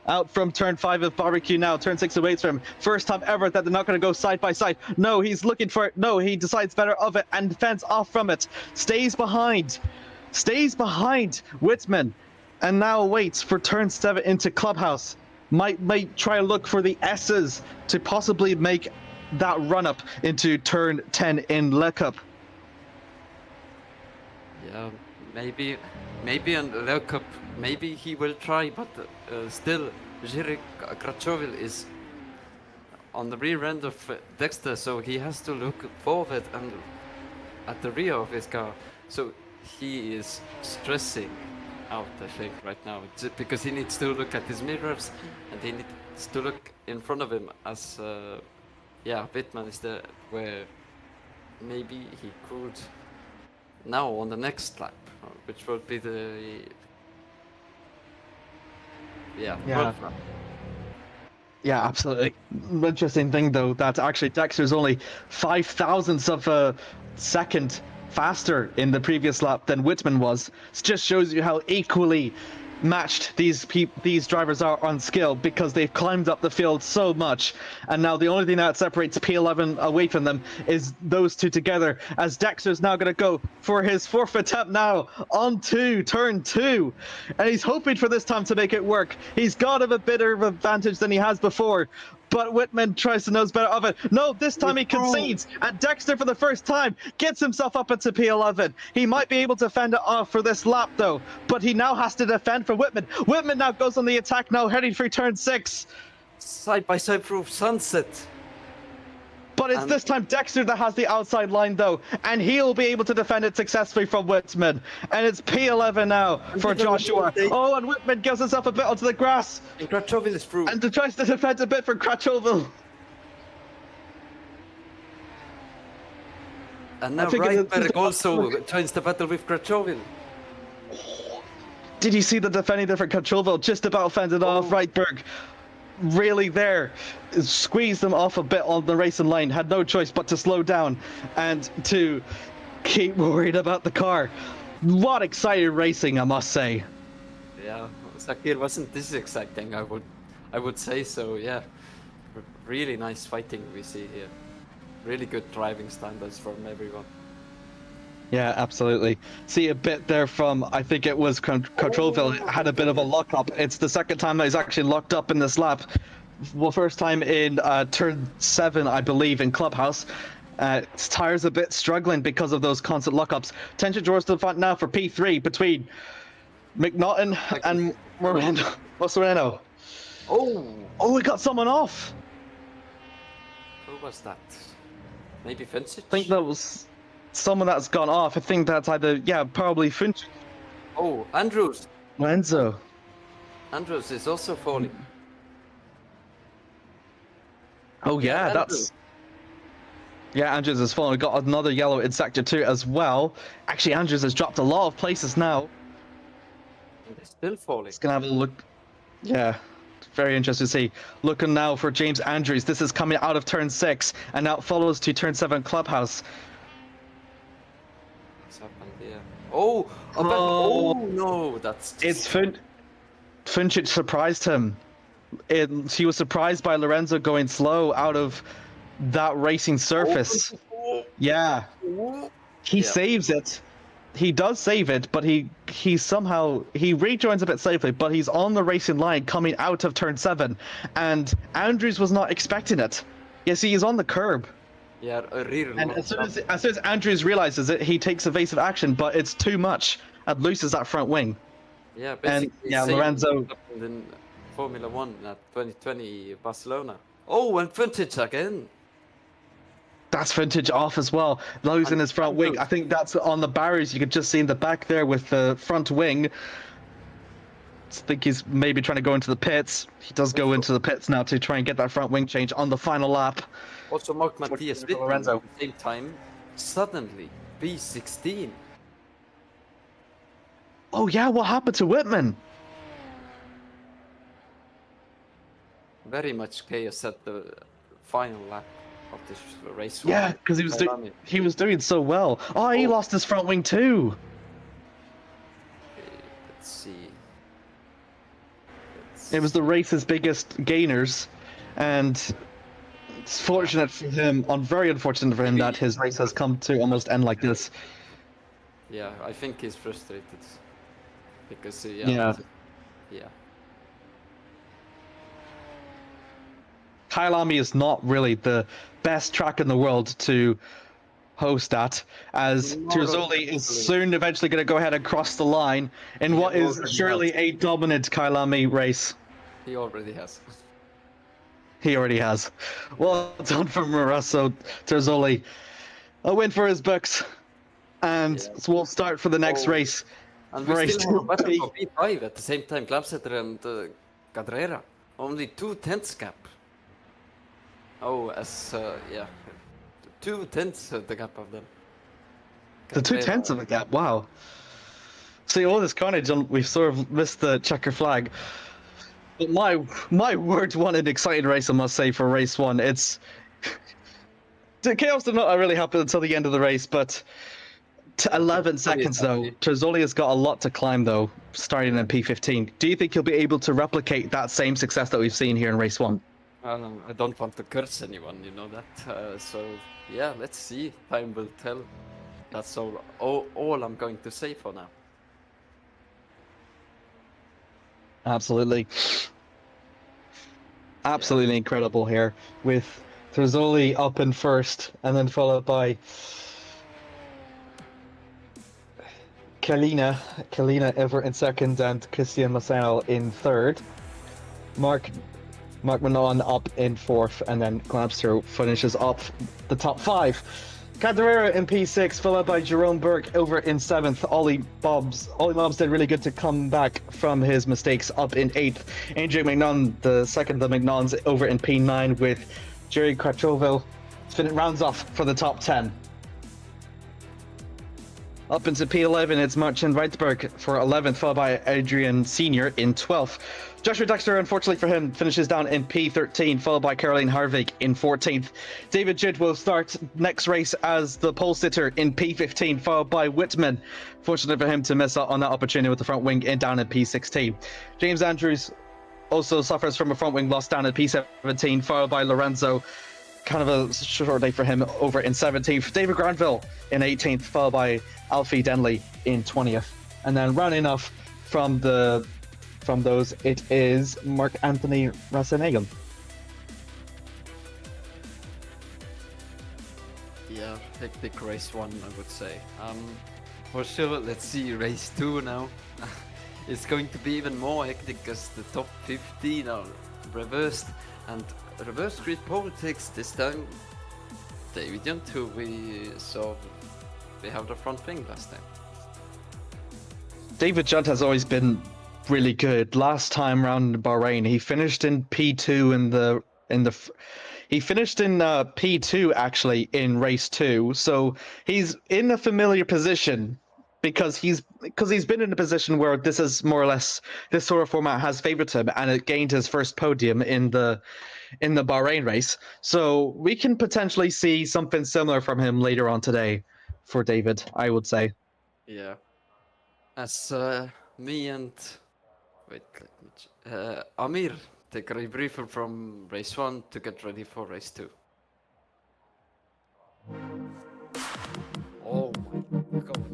Out from turn 5 of barbecue now. Turn 6 awaits for him. First time ever that they're not going to go side by side. No, he's looking for it. No, he decides better of it and fends off from it. Stays behind Whitman. And now waits for turn 7 into Clubhouse. Might try to look for the S's to possibly make that run up into turn 10 in Le Cup. Yeah, maybe in Le Cup, maybe he will try, but still, Jiří Krachovil is on the rear end of Dexter, so he has to look forward and at the rear of his car. So he is stressing out, I think, right now, because he needs to look at his mirrors and he needs to look in front of him as Whitman is there, where maybe he could now on the next lap, which will be the 12th lap. Yeah, absolutely. Interesting thing though, that actually Dexter's only 0.005 of a second faster in the previous lap than Whitman was. It just shows you how equally matched these drivers are on skill, because they've climbed up the field so much, and now the only thing that separates P11 away from them is those two together, as Dexter's now going to go for his 4th attempt now onto turn 2, and he's hoping for this time to make it work. He's got a bit of advantage than he has before, but Whitman tries to nose better of it. No, this time he concedes, and Dexter for the first time gets himself up into P11. He might be able to fend it off for this lap though, but he now has to defend for Whitman. Whitman now goes on the attack now, heading for turn 6. Side by side through sunset. But it's this time Dexter that has the outside line though, and he'll be able to defend it successfully from Whitman. And it's P11 now for Joshua. Oh, and Whitman gives himself a bit onto the grass. And Krachovil is through. And tries to defend a bit for Krachovil. And now Rydberg also joins the battle with Krachovil. Did you see the defending there for Krachovil? Just about fended off Rydberg. Really there, squeezed them off a bit on the racing line, had no choice but to slow down and to keep worried about the car. What exciting racing, I must say. Yeah, Zakir wasn't this exciting, I would say so, yeah. Really nice fighting we see here. Really good driving standards from everyone. Yeah, absolutely. See a bit there from, I think it was Krachovil had a bit of a lock-up. It's the second time that he's actually locked up in this lap. Well, first time in turn 7, I believe, in Clubhouse. His tires a bit struggling because of those constant lock-ups. Tension draws to the front now for P3 between McNaughton and Moreno. What's Moreno? Oh, we got someone off. Who was that? Maybe Vincic? I think that was someone that's gone off. I think that's either, yeah, probably Finch. Oh, Andrews. Lorenzo. Andrews is also falling. Oh yeah, that's... Yeah, Andrews has fallen. We got another yellow in sector 2 as well. Actually, Andrews has dropped a lot of places now. And they're still falling. Just gonna have a look. Yeah, very interesting to see. Looking now for James Andrews. This is coming out of turn 6, and now it follows to turn 7 Clubhouse. What's happened here? Oh no, that's just... It's Finchich surprised him. He was surprised by Lorenzo going slow out of that racing surface. Yeah, he saves it. He does save it, but he somehow rejoins a bit safely, but he's on the racing line coming out of turn 7, and Andrews was not expecting it. Yes, he is on the curb. Yeah, really. And as soon as Andrews realizes it, he takes evasive action, but it's too much and loses that front wing. Yeah, basically. And yeah, Lorenzo. In Formula 1 at 2020 Barcelona. Oh, and Vintage again. That's Vintage off as well, losing his front wing. I think that's on the barriers. You could just see in the back there with the front wing. I think he's maybe trying to go into the pits. He does go into the pits now to try and get that front wing change on the final lap. Also, Mark Matthias Lorenzo at the same time, suddenly B16. Oh yeah, what happened to Whitman? Very much chaos at the final lap of this race. Yeah, because he was doing so well. Oh, he lost his front wing too. Okay, let's see. It was the race's biggest gainers, and it's fortunate for him, very unfortunate for him, that his race has come to almost end like this. Yeah, I think he's frustrated because yeah. Kyalami is not really the best track in the world to host at, as Terzoli is soon eventually going to go ahead and cross the line in what is surely a dominant Kyalami race. He already has. He already has. Well done from Marasso Terzoli. A win for his books. And we'll start for the next race. And we still have a battle for P5 at the same time. Glabsetter and Cadrera. Only 2/10 gap. Oh, 2/10 the gap of them. The 2/10 of the gap, wow. See, all this carnage, we've sort of missed the checker flag. But my word, what an exciting race, I must say, for race 1. It's... The chaos did not really happen until the end of the race, but 11 seconds though. Terzoli has got a lot to climb though, starting in P15. Do you think he'll be able to replicate that same success that we've seen here in race 1? I don't want to curse anyone, you know that. So yeah, let's see. Time will tell. That's all I'm going to say for now. Absolutely. Absolutely incredible here, with Terzoli up in first, and then followed by Kalina ever in second, and Christian Massano in third. Mark Manon up in fourth, and then Glabster finishes up the top 5. Cadarera in P6, followed by Jerome Burke over in 7th. Ollie Bobs did really good to come back from his mistakes, up in 8th. Andrew McNunn, the second of the McNuns, over in P9 with Jerry Quattrovo. Rounds off for the top 10. Up into P11, it's Martin Weitberg for 11th, followed by Adrian Senior in 12th. Joshua Dexter, unfortunately for him, finishes down in P13, followed by Caroline Harvig in 14th. David Jidd will start next race as the pole sitter in P15, followed by Whitman. Fortunate for him to miss out on that opportunity with the front wing down in P16. James Andrews also suffers from a front wing loss down in P17, followed by Lorenzo. Kind of a short day for him over in 17th. David Granville in 18th, followed by Alfie Denley in 20th. And then rounding off from those, it is Mark Anthony Rassenhagen. Yeah, hectic race 1, I would say. For sure, let's see race 2 now. It's going to be even more hectic as the top 15 are reversed, and reverse grid pole takes this time David Junt, who we saw we have the front wing last time. David Junt has always been really good. Last time round in Bahrain, he finished in P2 he finished in P2 actually in race 2. So he's in a familiar position because he's been in a position where this is more or less, this sort of format has favored him, and it gained his first podium in the Bahrain race. So we can potentially see something similar from him later on today for David, I would say. Yeah. As me and Amir take a rebriefer from race 1 to get ready for race 2. Oh my god.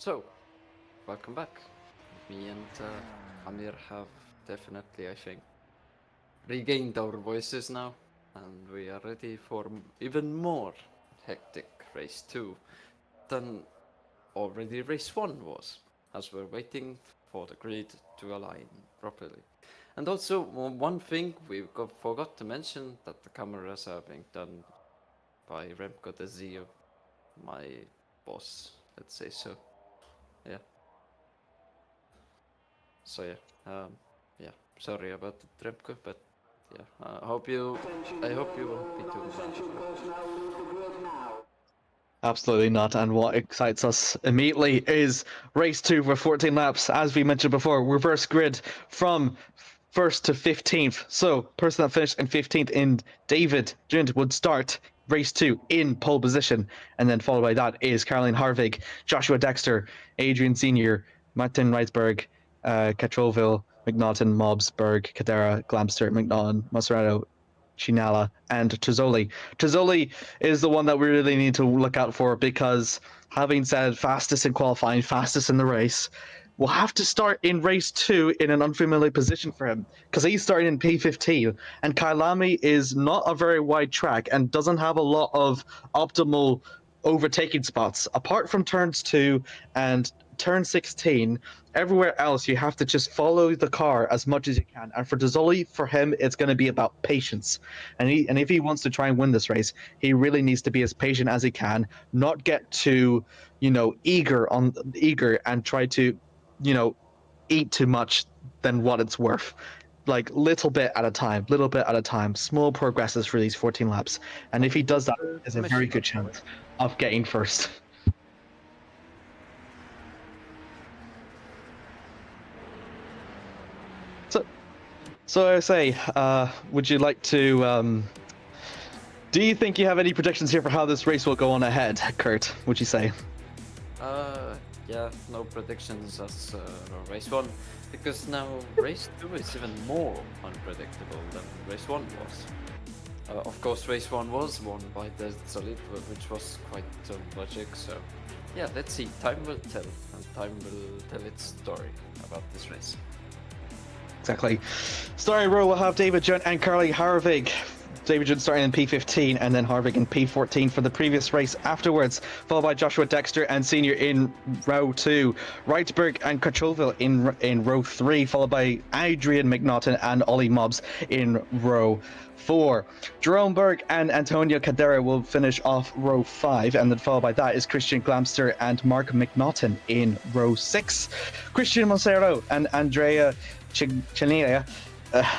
So, welcome back. Me and Amir have definitely, I think, regained our voices now, and we are ready for even more hectic race 2 than already race 1 was, as we're waiting for the grid to align properly. And also, one thing we forgot to mention, that the cameras are being done by Remco the Zeeuw, my boss, let's say so. Yeah. So yeah, sorry about the Remco, but yeah, I hope you won't be too much. Absolutely not. And what excites us immediately is race 2 for 14 laps. As we mentioned before, reverse grid from 1st to 15th. So, person that finished in 15th in David Jund would start race 2 in pole position. And then followed by that is Caroline Harvig, Joshua Dexter, Adrian Senior, Martin Reisberg, Catroville, McNaughton, Mobsberg, Cadera, Glamster, McNaughton, Maserano, Chinala, and Tozzoli. Tozzoli is the one that we really need to look out for because, having said fastest in qualifying, fastest in the race, we'll have to start in race 2 in an unfamiliar position for him because he's starting in P15, and Kyalami is not a very wide track and doesn't have a lot of optimal overtaking spots. Apart from turns 2 and turn 16, everywhere else you have to just follow the car as much as you can. And for Tozzoli, for him, it's going to be about patience. And if he wants to try and win this race, he really needs to be as patient as he can, not get too, eager and try to, eat too much than what it's worth. Like little bit at a time, small progresses for these 14 laps. And if he does that, there's a very good chance of getting first. So I say, would you like to? Do you think you have any predictions here for how this race will go on ahead, Kert? Would you say? Yeah, no predictions as race 1, because now race 2 is even more unpredictable than race 1 was. Of course, race 1 was won by the Solid, which was quite logic. So, yeah, let's see. Time will tell, and time will tell its story about this race. Exactly. Starting row will have David Junt and Carly Harvig. David Junt starting in P15 and then Harvig in P14 for the previous race afterwards, followed by Joshua Dexter and Senior in row 2, Reitberg and Catroville in row 3, followed by Adrian McNaughton and Ollie Mobbs in row 4. Jerome Berg and Antonio Cadera will finish off row 5, and then followed by that is Christian Glamster and Mark McNaughton in row 6. Christian Monsero and Andrea Chania,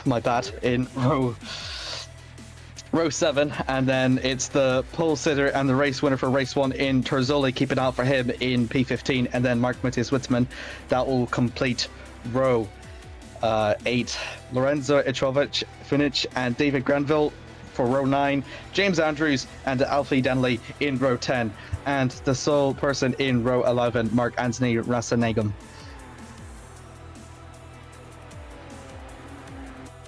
my bad, in row 7, and then it's the pole sitter and the race winner for race 1 in Torzoli. Keep it out for him in P15, and then Mark Matthias Witzman. That will complete row 8. Lorenzo Itrovic, Finich, and David Granville for row 9. James Andrews and Alfie Denley in row 10, and the sole person in row 11, Mark Anthony Rasanagam.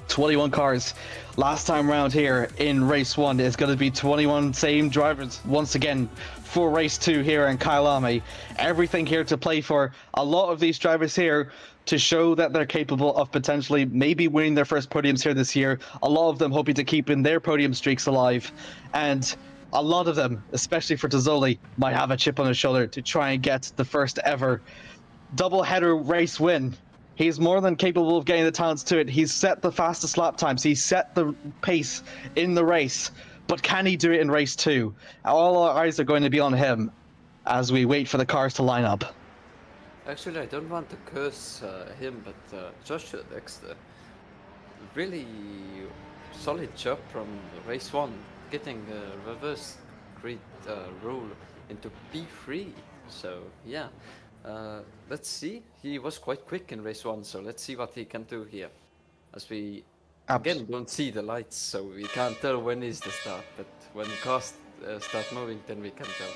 21 cars. Last time around here in race 1 is going to be 21 same drivers once again for race 2 here in Kyalami. Everything here to play for. A lot of these drivers here to show that they're capable of potentially maybe winning their first podiums here this year. A lot of them hoping to keep in their podium streaks alive. And a lot of them, especially for Tozzoli, might have a chip on his shoulder to try and get the first ever double-header race win. He's more than capable of getting the talents to it. He's set the fastest lap times. He's set the pace in the race. But can he do it in race 2? All our eyes are going to be on him as we wait for the cars to line up. Actually, I don't want to curse him, but Joshua Dexter, really solid job from race 1, getting a reverse grid rule into P3. So, yeah. Let's see. He was quite quick in race 1, so let's see what he can do here. As we again don't see the lights, so we can't tell when is the start. But when cars start moving, then we can tell.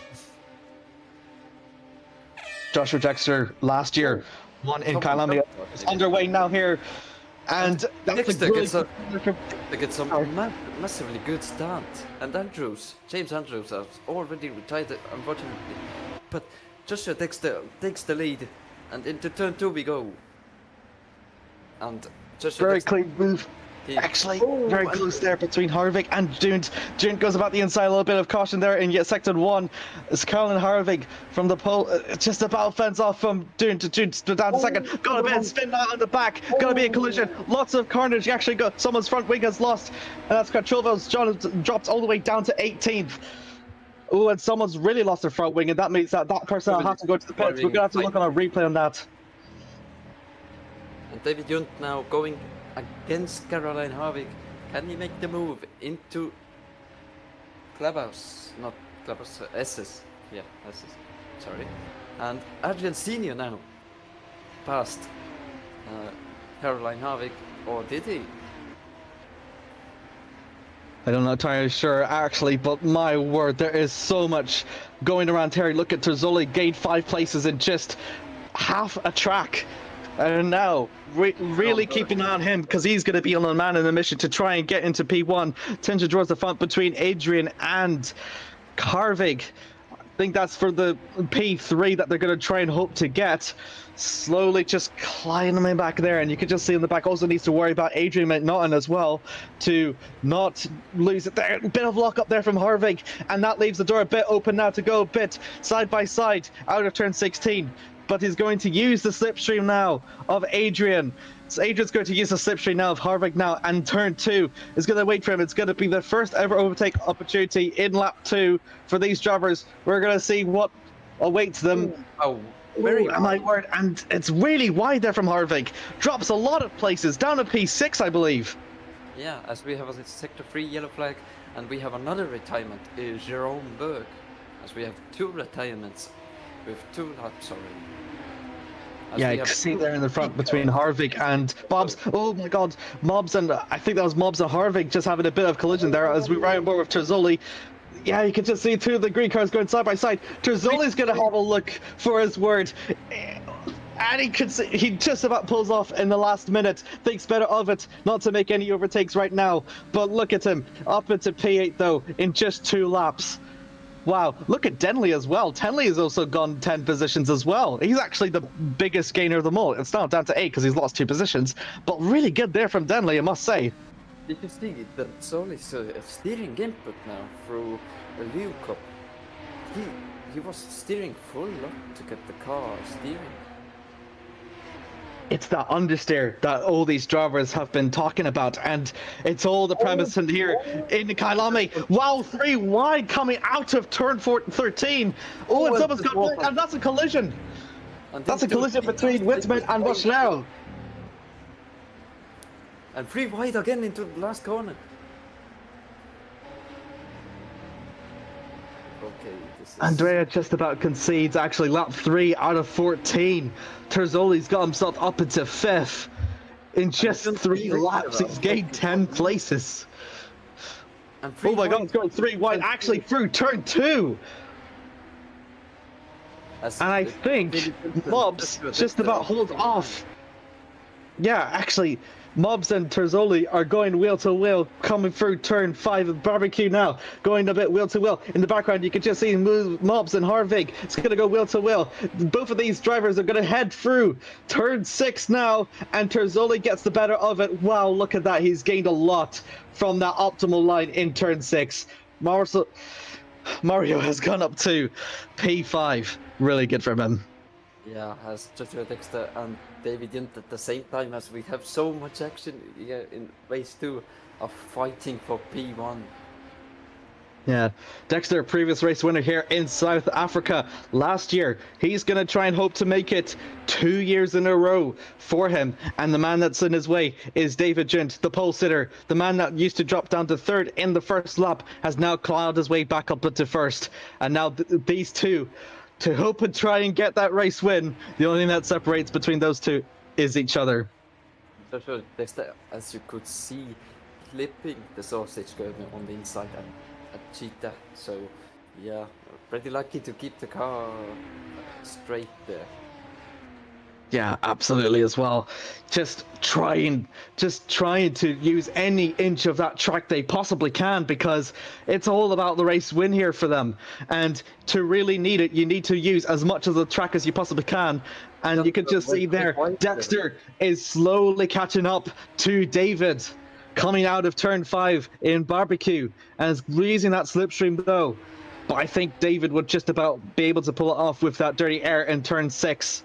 Joshua Dexter last year won in Kyalami. It's underway now here, and Dexter gets a massively good start. And James Andrews has already retired, unfortunately. But Joshua takes the lead, and into turn 2 we go. And Joshua Very takes clean move. Actually, very close there between Harvick and Dunt. Dunt goes about the inside, a little bit of caution there in sector 1. It's Colin Harvick from the pole, just about fence off from Dunt to Dunt down to second. Got a bit of spin out on the back. Gonna be a collision. Lots of carnage. You actually got someone's front wing has lost, and that's got Trilvo's dropped all the way down to 18th. Oh, and someone's really lost their front wing, and that means that person will have to go to the pits. We're gonna have to look on a replay on that. And David Junt now going against Caroline Harvick. Can he make the move into Clubhouse? Not Clubhouse, SS. Yeah, SS. Sorry. And Adrian Senior now passed Caroline Harvick, or did he? I don't know entirely sure actually, but my word, there is so much going around here. Look at Terzoli gained 5 places in just half a track. And now, really keep an eye on him, because he's going to be on the man in the mission to try and get into P1. Tension draws the front between Adrian and Harvick. I think that's for the P3 that they're going to try and hope to get. Slowly just climbing back there, and you can just see in the back also needs to worry about Adrian McNaughton as well to not lose it there. A bit of lock up there from Harvick, and that leaves the door a bit open now to go a bit side by side out of turn 16. But he's going to use the slipstream now of Adrian. So Adrian's going to use the slipstream now of Harvick now, and turn 2 is going to wait for him. It's going to be the first ever overtake opportunity in lap 2 for these drivers. We're going to see what awaits them. Oh, my word, and it's really wide there from Harvick. Drops a lot of places, down to P6, I believe. Yeah, as we have a sector 3 yellow flag, and we have another retirement, Jerome Berg, as we have 2 retirements with 2 laps already. Yeah, you can see there in the front between Harvick and Mobs. Oh my god, Mobs and I think that was Mobs and Harvick just having a bit of collision there as we ride on board with Terzoli. Yeah, you can just see 2 of the green cars going side by side. Terzoli's going to have a look for his word. And he just about pulls off in the last minute. Thinks better of it, not to make any overtakes right now. But look at him, up into P8 though, in just 2 laps. Wow, look at Denley as well. Denley has also gone 10 positions as well. He's actually the biggest gainer of them all. It's now down to 8 because he's lost 2 positions. But really good there from Denley, I must say. Did you see that Soli's steering input now through a Zeeuw Cup? He was steering full up to get the car steering. It's that understeer that all these drivers have been talking about, and it's all the premise in here in the Kyalami. Wow, 3 wide coming out of turn 13. Oh, and someone's got, and that's a collision. That's a collision between Whitman and Rohtjarv. And 3 wide again into the last corner. Okay, this is... Andrea just about concedes actually lap 3 out of 14. Terzoli's got himself up into 5th. In just 3 laps, he's gained 10 places. And oh my god, it's going 3 wide actually through turn 2. And I think Mobs just about hold off. Yeah, actually, Mobs and Terzoli are going wheel to wheel, coming through turn 5 of Barbecue now, going a bit wheel to wheel. In the background, you can just see Mobs and Harvick. It's going to go wheel to wheel. Both of these drivers are going to head through turn 6 now, and Terzoli gets the better of it. Wow, look at that. He's gained a lot from that optimal line in turn 6. Mario has gone up to P5. Really good from him. Yeah, as Joshua Dexter and David Junt at the same time, as we have so much action here in race 2 of fighting for P1. Yeah, Dexter, previous race winner here in South Africa last year. He's going to try and hope to make it 2 years in a row for him. And the man that's in his way is David Junt, the pole sitter. The man that used to drop down to 3rd in the first lap has now clawed his way back up into 1st. And now these two, to hope and try and get that race win, the only thing that separates between those two is each other. Joshua Dexter, as you could see, clipping the sausage going on the inside and a cheetah, so yeah, pretty lucky to keep the car straight there. Yeah, absolutely as well. Just trying to use any inch of that track they possibly can, because it's all about the race win here for them. And to really need it, you need to use as much of the track as you possibly can. And you Just can just wait, see wait, there, wait there. Dexter is slowly catching up to David, coming out of turn 5 in barbecue, and is losing that slipstream though. But I think David would just about be able to pull it off with that dirty air in turn 6.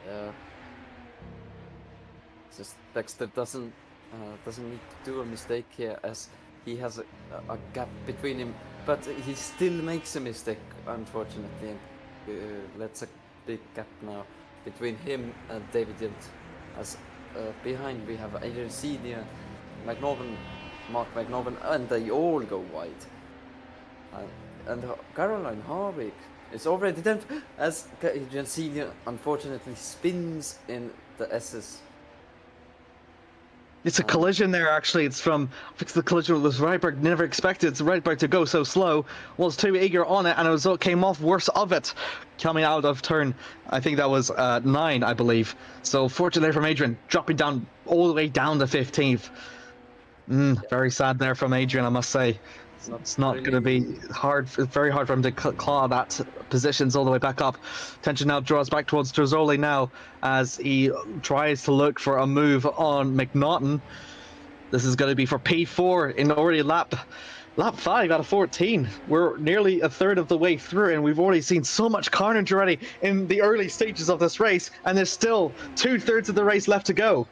Yeah. Just Dexter doesn't need to do a mistake here, as he has a gap between him, but he still makes a mistake, unfortunately, and lets a big gap now between him and David Yent. As behind we have Adrian Senior, McNorman, Mark McNorman, and they all go wide. And Caroline Harvick is already 10th, as Adrian Senior unfortunately spins in the S's. It's a collision there, actually. It's the collision with Rydberg. Never expected Rydberg to go so slow. Was too eager on it, and the result came off worse of it. Coming out of turn, I think that was 9, I believe. So fortunately from Adrian, dropping down all the way down to 15th. Very sad there from Adrian, I must say. It's not really... going to be hard. Very hard for him to claw that positions all the way back up. Attention now draws back towards Trozzoli now as he tries to look for a move on McNaughton. This is going to be for P4 in already lap 5 out of 14. We're nearly a third of the way through, and we've already seen so much carnage already in the early stages of this race, and there's still 2/3 of the race left to go.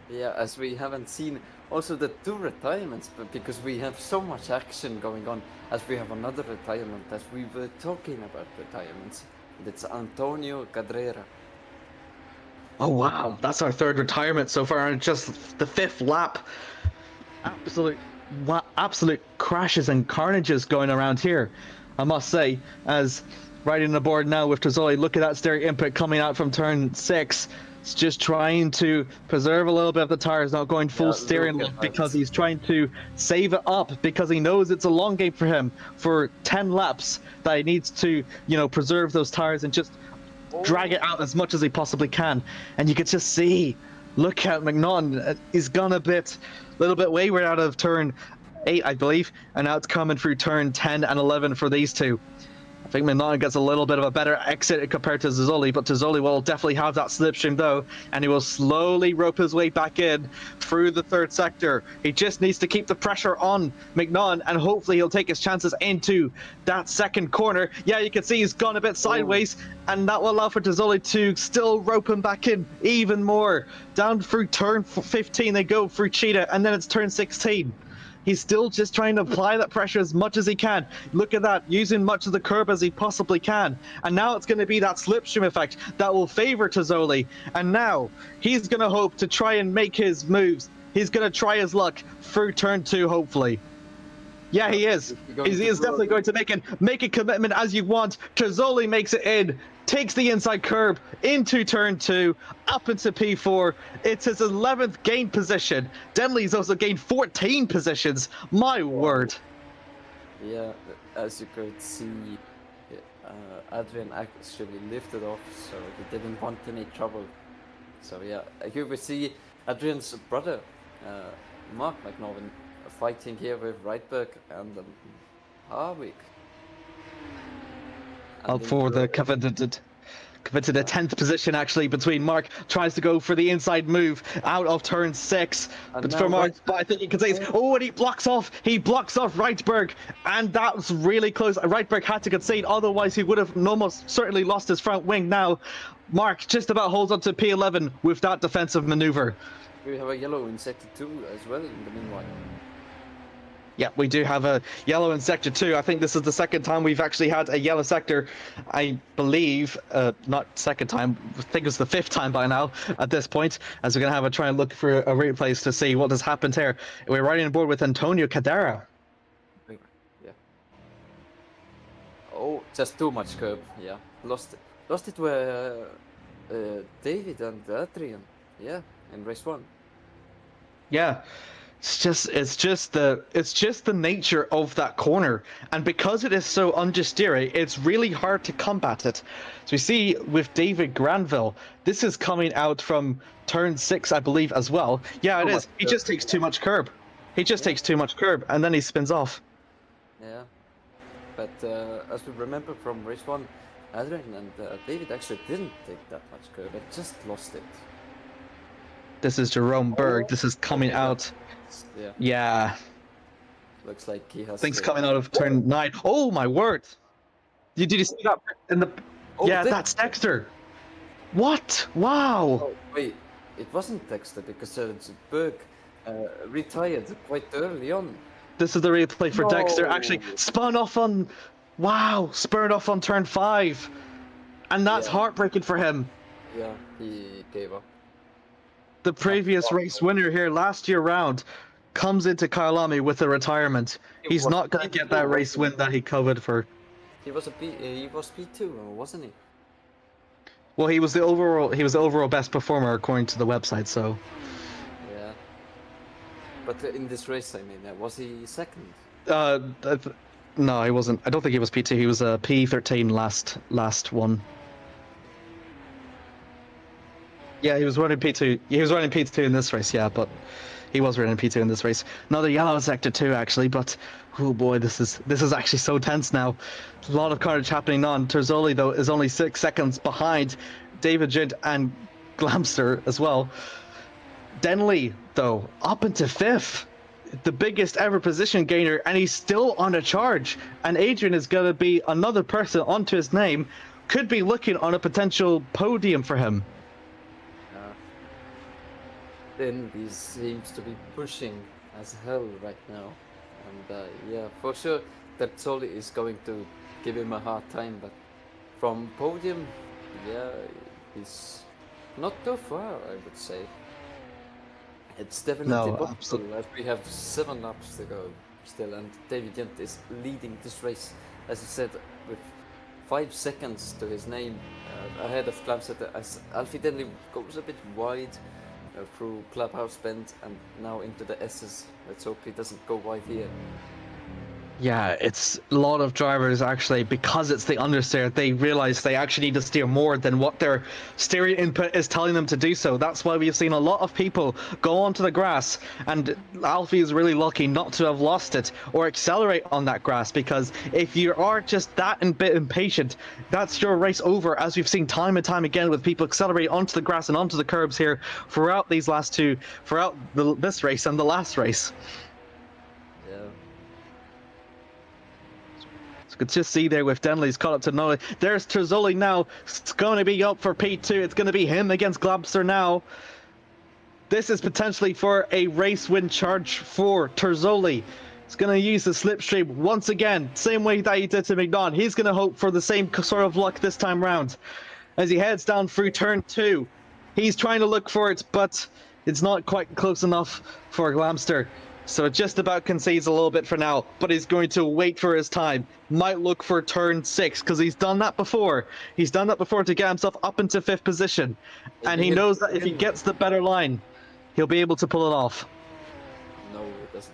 Yeah, as we haven't seen also the 2 retirements, but because we have so much action going on, as we have another retirement, as we were talking about retirements. It's Antonio Cadrera. Oh wow, that's our 3rd retirement so far, and just the 5th lap. Absolute crashes and carnages going around here, I must say, as riding the board now with Trozzoli. Look at that steering input coming out from turn 6. It's just trying to preserve a little bit of the tires, not going full steering lock, because he's trying to save it up, because he knows it's a long game for him for 10 laps, that he needs to, preserve those tires and just drag it out as much as he possibly can. And you can just see, look at McNaughton, he's gone a little bit wayward out of turn 8, I believe, and now it's coming through turn 10 and 11 for these two. I think McNaughton gets a little bit of a better exit compared to Trozzoli, but Trozzoli will definitely have that slipstream though, and he will slowly rope his way back in through the 3rd sector. He just needs to keep the pressure on McNaughton, and hopefully he'll take his chances into that 2nd corner. Yeah, you can see he's gone a bit sideways, and that will allow for Trozzoli to still rope him back in even more. Down through turn 15 they go through Cheetah, and then it's turn 16. He's still just trying to apply that pressure as much as he can. Look at that, using much of the curb as he possibly can. And now it's going to be that slipstream effect that will favor Trozzoli. And now he's going to hope to try and make his moves. He's going to try his luck through turn 2, hopefully. Yeah, he is. He is definitely going to make a commitment as you want. Trozzoli makes it in, takes the inside curb into turn 2, up into P4. It's his 11th gain position. Denley's also gained 14 positions. My word. Yeah, as you could see, Adrian actually lifted off, so he didn't want any trouble. So yeah, here we see Adrian's brother, Mark McNorman, fighting here with Rydberg and Harvick. Up for the coveted 10th position, actually, between Mark. Tries to go for the inside move out of turn 6. But for Mark, but I think you can say it's, and he blocks off Rydberg, and that was really close. Rydberg had to concede, otherwise he would have almost certainly lost his front wing. Now Mark just about holds on to P11 with that defensive maneuver. We have a yellow in sector 2 as well in the meanwhile. Yeah, we do have a yellow in sector 2. I think this is the 2nd time we've actually had a yellow sector. I believe, not 2nd time, I think it's the 5th time by now at this point, as we're going to have a try and look for a replays to see what has happened here. We're riding on board with Antonio Cadrera. Yeah. Oh, just too much curb. Yeah, lost it where David and Adrian. Yeah, in race 1. Yeah. It's just the nature of that corner, and because it is so understeery, it's really hard to combat it. So we see with David Granville, this is coming out from turn 6, I believe, as well. Yeah, it is. He just takes too much curb. He just takes too much curb, and then he spins off. Yeah, but as we remember from race 1, Adrian and David actually didn't take that much curb, but just lost it. This is Jerome Berg. This is coming out. Yeah. Yeah. Looks like he has. Things coming out of turn 9. Oh my word! Did you see that in the? Oh, yeah, that's Dexter. What? Wow. Oh, wait, it wasn't Dexter because Berg retired quite early on. This is the replay for Dexter. Actually, spun off on. Wow, spurred off on turn 5, and that's heartbreaking for him. Yeah, he gave up. The previous race winner here last year round comes into Kyalami with a retirement. He's not going to get that race win that he coveted for. He was P2, wasn't he? Well, he was the overall best performer according to the website. So. Yeah. But in this race, I mean, was he second? No, he wasn't. I don't think he was P2. He was a P13 last one. Yeah, he was running P2. He was running P2 in this race, yeah, but he was running P2 in this race. Another yellow sector too, actually, but oh boy, this is actually so tense now. A lot of carnage happening on. Terzoli, though, is only 6 seconds behind David Jint and Glamster as well. Denley, though, up into 5th. The biggest ever position gainer, and he's still on a charge. And Adrian is going to be another person onto his name. Could be looking on a potential podium for him. Then he seems to be pushing as hell right now, and yeah, for sure that Zoli is going to give him a hard time. But from podium, yeah, he's not too far, I would say. It's definitely possible, as we have 7 laps to go still, and David Jent is leading this race, as you said, with 5 seconds to his name, ahead of Glamster, as Alfie Denley goes a bit wide through Clubhouse Bend and now into the S's. Let's hope he doesn't go wide here. Yeah, it's a lot of drivers actually, because it's the understeer, they realize they actually need to steer more than what their steering input is telling them to do so. That's why we've seen a lot of people go onto the grass, and Alfie is really lucky not to have lost it or accelerate on that grass, because if you are just that bit impatient, that's your race over, as we've seen time and time again with people accelerate onto the grass and onto the curbs here throughout these last two, throughout this race and the last race. Good to see there with Denley's caught up to Noah. There's Terzoli now. It's going to be up for P2. It's going to be him against Globster now. This is potentially for a race win charge for Terzoli. He's going to use the slipstream once again, same way that he did to McDonald. He's going to hope for the same sort of luck this time round. As he heads down through turn 2, he's trying to look for it, but it's not quite close enough for Glamster. So it just about concedes a little bit for now, but he's going to wait for his time. Might look for turn 6, because he's done that before. He's done that before to get himself up into 5th position. And he knows that if he gets the better line, he'll be able to pull it off. No, he doesn't.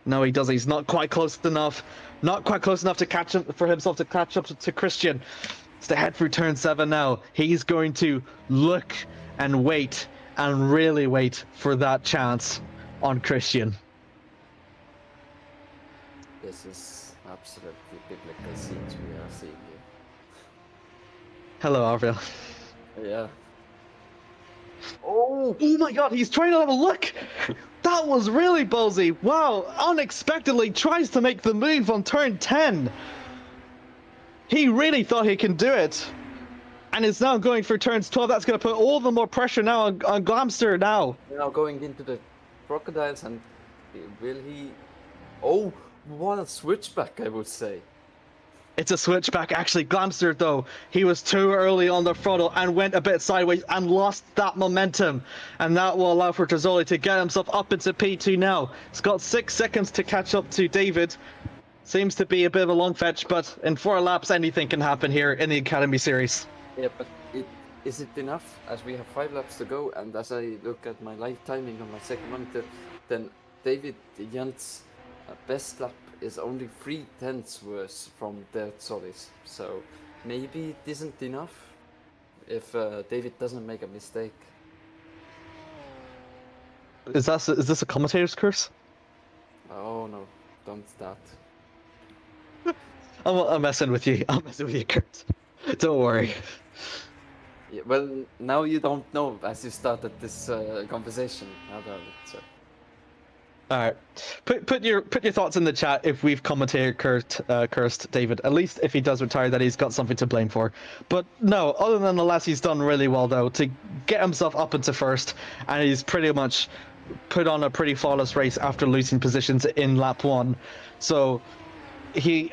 No, he doesn't. He's not quite close enough. Not quite close enough to catch up for himself to catch up to Christian. It's to head through turn 7 now. He's going to look and wait and really wait for that chance on Christian. This is absolutely biblical scenes we are seeing here. Hello, Arvil. Yeah. Oh my god, he's trying to have a look! That was really ballsy! Wow, unexpectedly tries to make the move on turn 10! He really thought he can do it! And it's now going for turns 12. That's going to put all the more pressure now on Glamster now. Now going into the crocodiles, and will he... Oh, what a switchback, I would say. It's a switchback, actually. Glamster, though, he was too early on the throttle and went a bit sideways and lost that momentum. And that will allow for Terzoli to get himself up into P2 now. He's got 6 seconds to catch up to David. Seems to be a bit of a long fetch, but in 4 laps, anything can happen here in the Academy Series. Yeah, but is it enough? As we have 5 laps to go, and as I look at my live timing on my second monitor, then David Jant's best lap is only 3/10 worse from the Solis. So maybe it isn't enough if David doesn't make a mistake. Is this a commentator's curse? Oh no, don't start. I'm messing with you. I'm messing with you, Kurt. Don't worry. Yeah, well, now you don't know as you started this conversation about it. So. All right, put your thoughts in the chat if we've commentated cursed David. At least if he does retire, that he's got something to blame for. But no, other than the he's done really well though to get himself up into first, and he's pretty much put on a pretty flawless race after losing positions in lap 1. So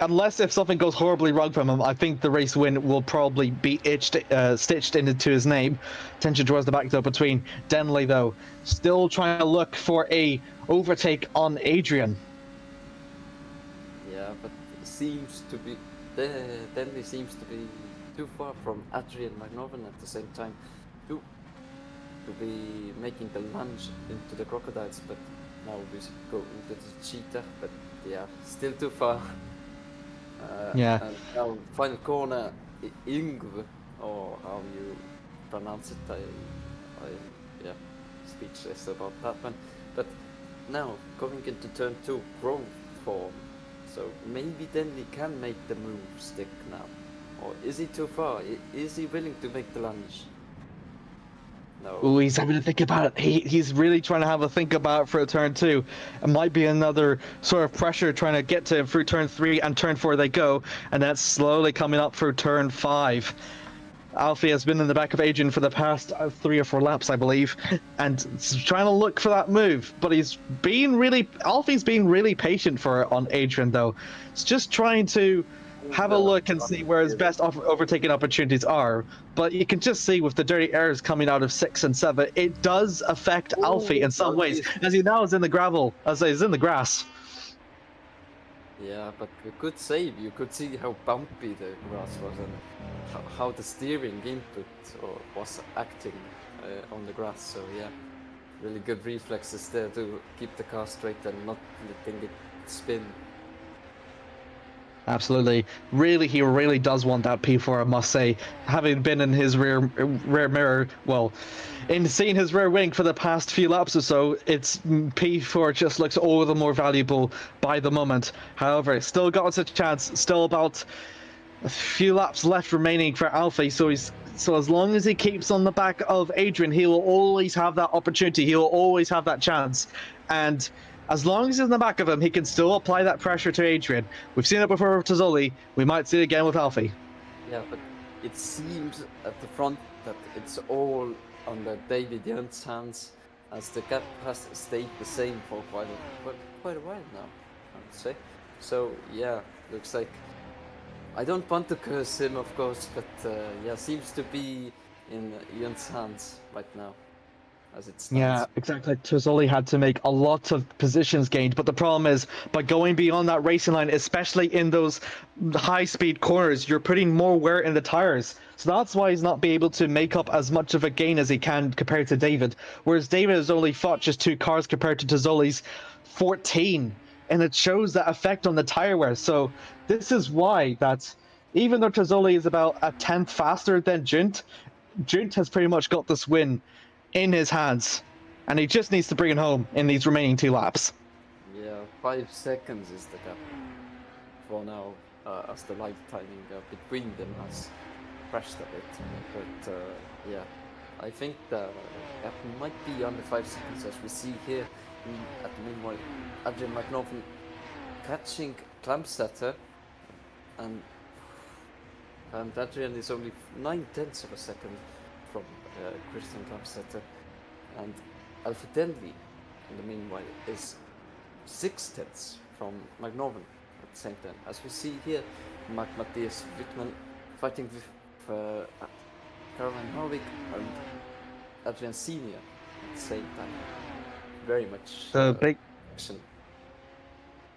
unless if something goes horribly wrong from him, I think the race win will probably be stitched into his name. Attention towards the back though between Denley though, still trying to look for a overtake on Adrian. Yeah, but seems to be Denley seems to be too far from Adrian McNovin at the same time to be making the lunge into the crocodiles, but now we go into the cheetah, but yeah, still too far. Yeah. And now final corner, Ingv, or how you pronounce it, I speechless about that one. But now going into turn 2, growth form. So maybe then we can make the move stick now. Or is he too far? Is he willing to make the lunge? No. Oh, he's having to think about it. He's really trying to have a think about it for turn 2. It might be another sort of pressure trying to get to him through turn 3 and turn 4 they go, and that's slowly coming up through turn 5. Alfie has been in the back of Adrian for the past 3 or 4 laps, I believe, and trying to look for that move. But Alfie's being really patient for it on Adrian though. It's just trying to have a look and see where his best overtaking opportunities are. But you can just see with the dirty airs coming out of 6 and 7, it does affect Alfie in some ways, as he now is in the gravel, as he's in the grass. Yeah, but you could save. You could see how bumpy the grass was and how the steering input was acting on the grass. So yeah, really good reflexes there to keep the car straight and not letting it spin. Absolutely. He really does want that P4, I must say. Having been in his rear mirror, well, in seeing his rear wing for the past few laps or so, it's P4 just looks all the more valuable by the moment. However, still got us a chance, still about a few laps left remaining for Alfie, so as long as he keeps on the back of Adrian, he will always have that opportunity, he will always have that chance. And as long as he's in the back of him, he can still apply that pressure to Adrian. We've seen it before with Tozzoli. We might see it again with Alfie. Yeah, but it seems at the front that it's all under David Young's hands, as the gap has stayed the same for quite a while now, I would say. So yeah, looks like I don't want to curse him, of course, but yeah, seems to be in Young's hands right now. As it stands. Yeah, exactly. Tozzoli had to make a lot of positions gained, but the problem is by going beyond that racing line, especially in those high-speed corners, you're putting more wear in the tires. So that's why he's not be able to make up as much of a gain as he can compared to David. Whereas David has only fought just 2 cars compared to Tozzoli's 14, and it shows that effect on the tire wear. So this is why that even though Tozzoli is about a 10th faster than Junt has pretty much got this win in his hands, and he just needs to bring it home in these remaining 2 laps. Yeah, 5 seconds is the gap for now, as the light timing between them has crashed a bit. But yeah, I think the gap might be under 5 seconds, as we see here. At the meanwhile, Adrian McNovin catching Clamsetter, and Adrian is only 9/10 of a second from Christian Clamsetter, and Alfie Denley in the meanwhile is 6/10 from McNovin at the same time. As we see here, Matthias Wittmann fighting with Caroline Harvick and Adrian Senior at the same time. Very much action.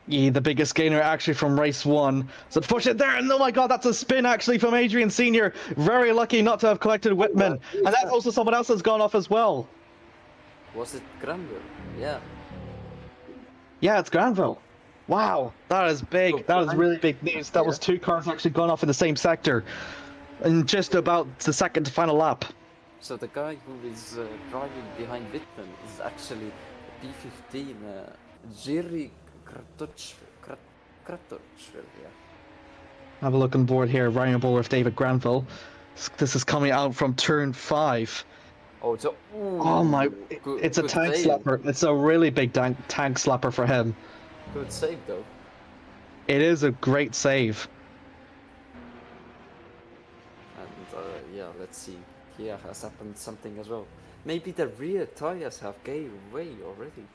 Yeah, the biggest gainer actually from race 1. So unfortunate there, and oh my god, that's a spin actually from Adrian Senior. Very lucky not to have collected Whitman. And that's also someone else has gone off as well. Was it Granville? Yeah. Yeah, it's Granville. Wow, that is big. Oh, That is really big news. That yeah. was 2 cars actually going off in the same sector in just about the second to final lap. So the guy who is driving behind Witten is actually P15 Jiri Kratochvil, yeah. Have a look on board here, riding aboard with David Granville. This is coming out from turn 5. Oh, so, Oh my, it's a tank slapper. It's a really big tank slapper for him. Good save though. It is a great save. And yeah, let's see. Here has happened something as well. Maybe the rear tires have gave way already.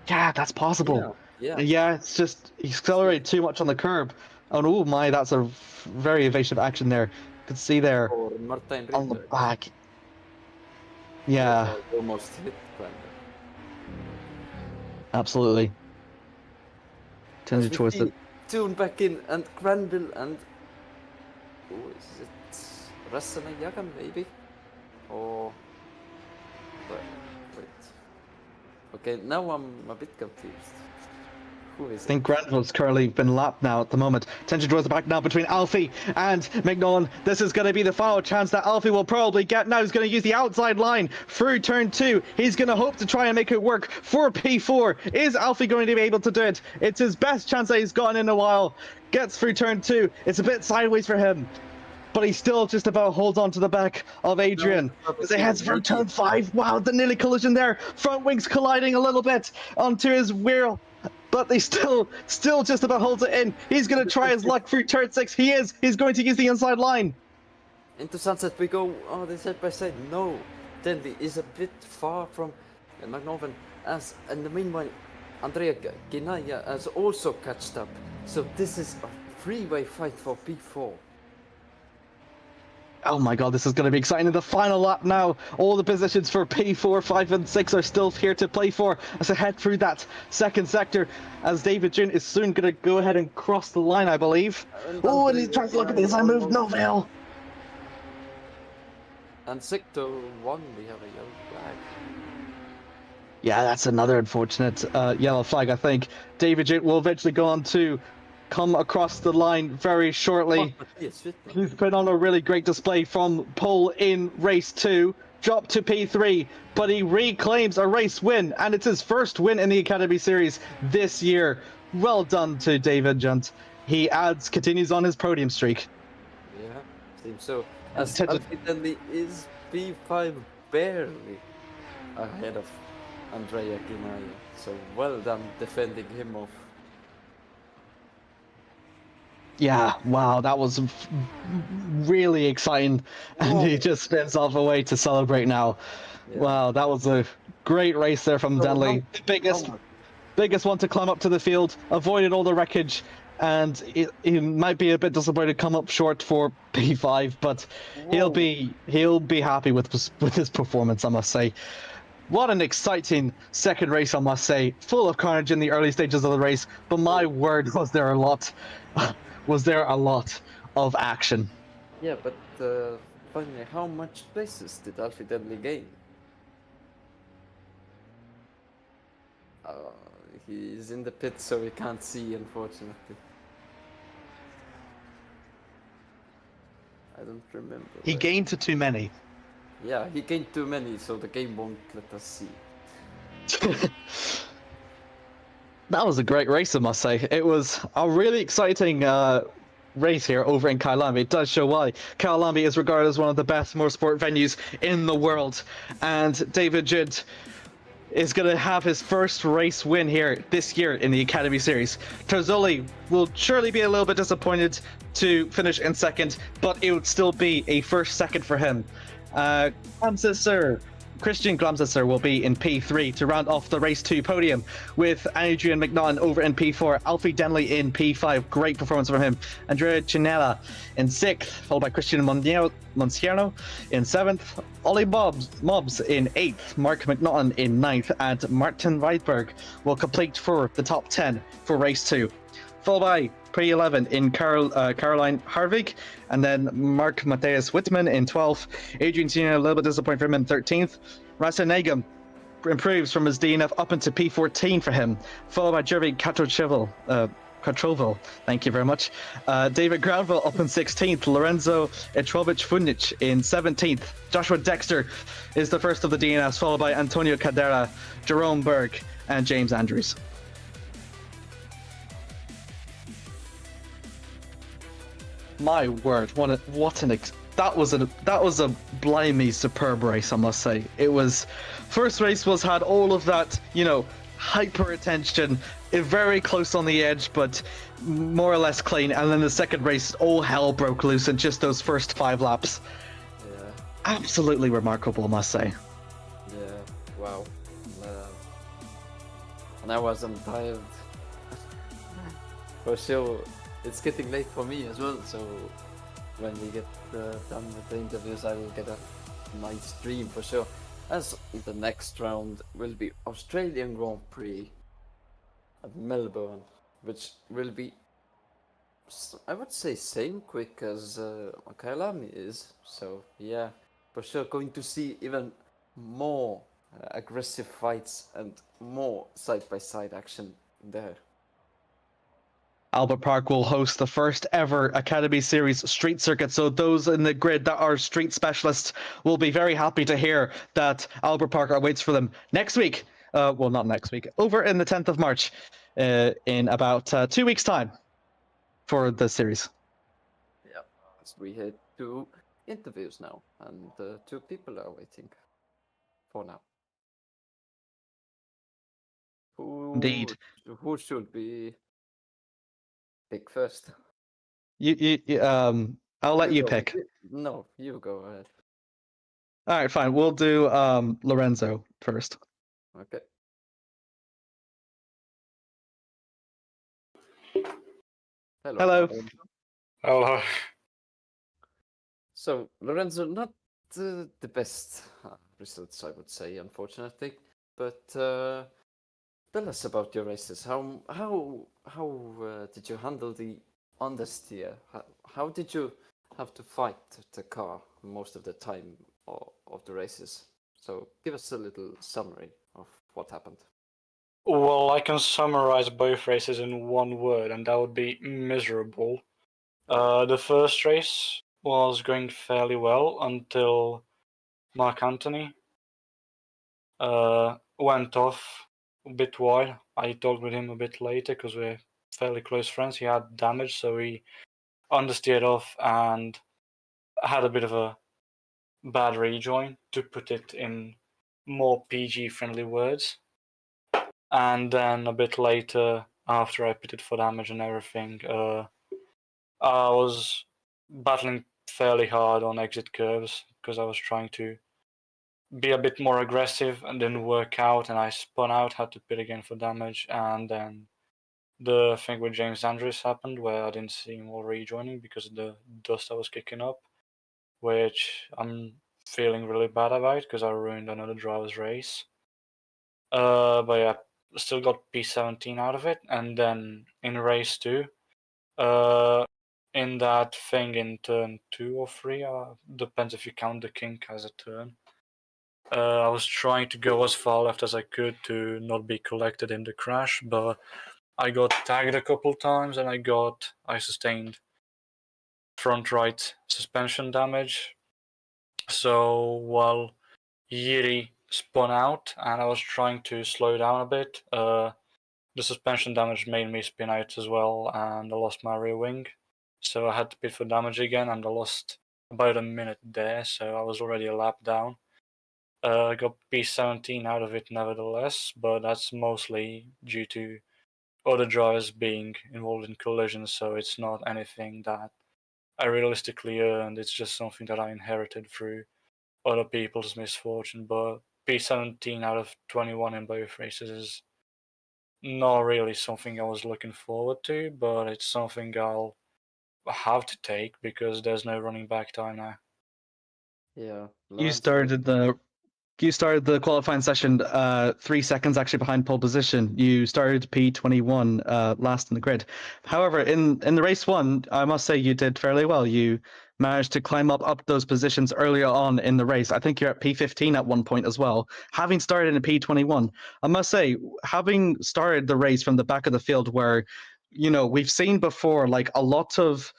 Yeah, that's possible. Yeah. It's just he accelerated too much on the curb. Oh my, that's a very evasive action there. You can see there Or Martin on the Ritter. back. Yeah, Almost hit Granville. absolutely. Turns towards the Tune back in and Granville and is it Rassana Yagan maybe? Or wait. Okay, now I'm a bit confused. Who is I think Granville's currently been lapped now at the moment. Tension towards the back now between Alfie and McNaughton. This is going to be the final chance that Alfie will probably get now. He's going to use the outside line through turn 2. He's going to hope to try and make it work for P4. Is Alfie going to be able to do it? It's his best chance that he's gotten in a while. Gets through turn 2. It's a bit sideways for him, but he still just about holds on to the back of Adrian as he heads for turn 5. Wow, the nearly collision there. Front wings colliding a little bit onto his wheel, but they still just about holds it in. He's going to try his luck through turn 6. He's going to use the inside line. Into sunset we go. Oh, they side by side. No, Denley is a bit far from McNaughton. As in the meanwhile, Andrea Ginaya has also catched up. So this is a three-way fight for P4. Oh my god, this is going to be exciting in the final lap now. All the positions for P4, 5 and 6 are still here to play for as I head through that second sector, as David June is soon going to go ahead and cross the line, I believe. Oh, and he's trying to look at this. I moved no veil. And sector 1 we have a yellow flag. Yeah, that's another unfortunate yellow flag, I think. David June will eventually go on to come across the line very shortly. He's put on a really great display from pole in race 2, dropped to P3, but he reclaims a race win, and it's his first win in the Academy Series this year. Well done to David Junt. He continues on his podium streak. Yeah, seems so. As Alfie is P5 barely ahead of Andrea Ginaya. So well done defending him off. Yeah, wow, that was really exciting, and he just spins off away to celebrate now. Yeah. Wow, that was a great race there from Denley. The biggest one to climb up to the field, avoided all the wreckage, and he might be a bit disappointed to come up short for P5, but he'll be happy with his performance, I must say. What an exciting second race, I must say. Full of carnage in the early stages of the race, but my word, was there a lot of action. Yeah, but finally, how much places did Alfie Denley gain? He's in the pit, so we can't see, unfortunately. I don't remember. He gained to too many. Yeah, he gained too many, so the game won't let us see. That was a great race, I must say. It was a really exciting race here over in Kyalami. It does show why. Kyalami is regarded as one of the best motorsport venues in the world. And David Judd is going to have his first race win here this year in the Academy Series. Torzoli will surely be a little bit disappointed to finish in second, but it would still be a second for him. Christian Glamsesser will be in P3 to round off the race 2 podium, with Adrian McNaughton over in P4, Alfie Denley in P5, great performance from him, Andrea Cinella in 6th, followed by Christian Monsierno in 7th, Ollie Mobs in 8th, Mark McNaughton in 9th, and Martin Weidberg will complete for the top 10 for race 2. Followed by Prix 11 in Caroline Harvig, and then Mark Matthias Whitman in 12th, Adrian Senior a little bit disappointed for him in 13th, Rasa Nagam improves from his DNF up into P14 for him, followed by Jeremy Katroval, thank you very much. David Granville up in 16th, Lorenzo Etrovic-Funic in 17th. Joshua Dexter is the first of the DNFs, followed by Antonio Cadera, Jerome Berg, and James Andrews. My word, that was a blimey superb race, I must say. It was, first race had all of that, hyper attention, very close on the edge, but more or less clean. And then the second race, all hell broke loose in just those first 5 laps. Yeah. Absolutely remarkable, I must say. Yeah, wow. And I wasn't tired. For sure, it's getting late for me as well, so when we get done with the interviews, I will get a nice stream for sure. As the next round will be Australian Grand Prix at Melbourne, which will be, I would say, same quick as Kyalami is. So yeah, for sure going to see even more aggressive fights and more side-by-side action there. Albert Park will host the first ever Academy Series street circuit. So those in the grid that are street specialists will be very happy to hear that Albert Park awaits for them next week. Well, not next week, over in the 10th of March, in about 2 weeks' time for the series. Yeah, as we had 2 interviews now, and 2 people are waiting for now. Indeed. Who should be pick first? I'll let you pick. No, you go ahead. All right, fine. We'll do Lorenzo first. Okay. Hello. Hello. So Lorenzo, not the best results, I would say, unfortunately. But tell us about your races. How did you handle the understeer? How did you have to fight the car most of the time of the races? So give us a little summary of what happened. Well, I can summarize both races in one word, and that would be miserable. The first race was going fairly well until Mark Anthony went off a bit wide. I talked with him a bit later because we're fairly close friends. He had damage, so he understeered off and had a bit of a bad rejoin, to put it in more PG-friendly words. And then a bit later, after I pitted for damage and everything, I was battling fairly hard on exit curves because I was trying to be a bit more aggressive and didn't work out, and I spun out, had to pit again for damage, and then the thing with James Andrews happened where I didn't see him all rejoining because of the dust I was kicking up, which I'm feeling really bad about because I ruined another driver's race. But yeah, still got P17 out of it, and then in race 2, in that thing in turn 2 or 3, depends if you count the kink as a turn. I was trying to go as far left as I could to not be collected in the crash, but I got tagged a couple times and I sustained front right suspension damage. So while Yiri spun out and I was trying to slow down a bit, the suspension damage made me spin out as well, and I lost my rear wing. So I had to pit for damage again, and I lost about a minute there, so I was already a lap down. I got P17 out of it nevertheless, but that's mostly due to other drivers being involved in collisions, so it's not anything that I realistically earned, it's just something that I inherited through other people's misfortune. But P17 out of 21 in both races is not really something I was looking forward to, but it's something I'll have to take because there's no running back time now. Yeah, You started the you started the qualifying session 3 seconds actually behind pole position. You started P21 last in the grid. However, in the race one, I must say you did fairly well. You managed to climb up those positions earlier on in the race. I think you're at P15 at one point as well, having started in P21. I must say, having started the race from the back of the field where, we've seen before, like a lot of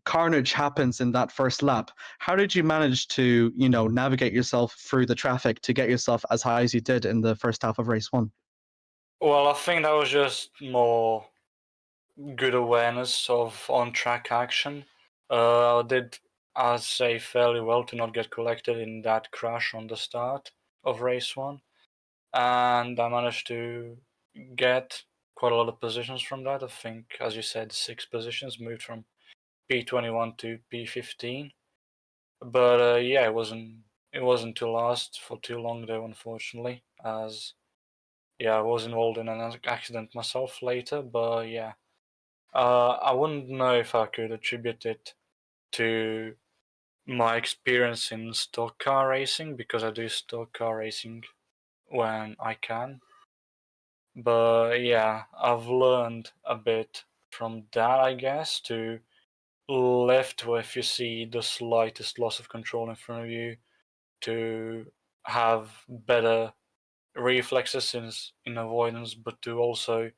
carnage happens in that first lap. How did you manage to, navigate yourself through the traffic to get yourself as high as you did in the first half of race one? Well, I think that was just more good awareness of on-track action. I did, I'd say, fairly well to not get collected in that crash on the start of race one. And I managed to get quite a lot of positions from that. I think, as you said, 6 positions, moved from P21 to P15. But yeah, it wasn't to last for too long though, unfortunately, as I was involved in an accident myself later. But yeah, I wouldn't know if I could attribute it to my experience in stock car racing, because I do stock car racing when I can. But yeah, I've learned a bit from that, I guess, to lift if you see the slightest loss of control in front of you, to have better reflexes in avoidance, but to also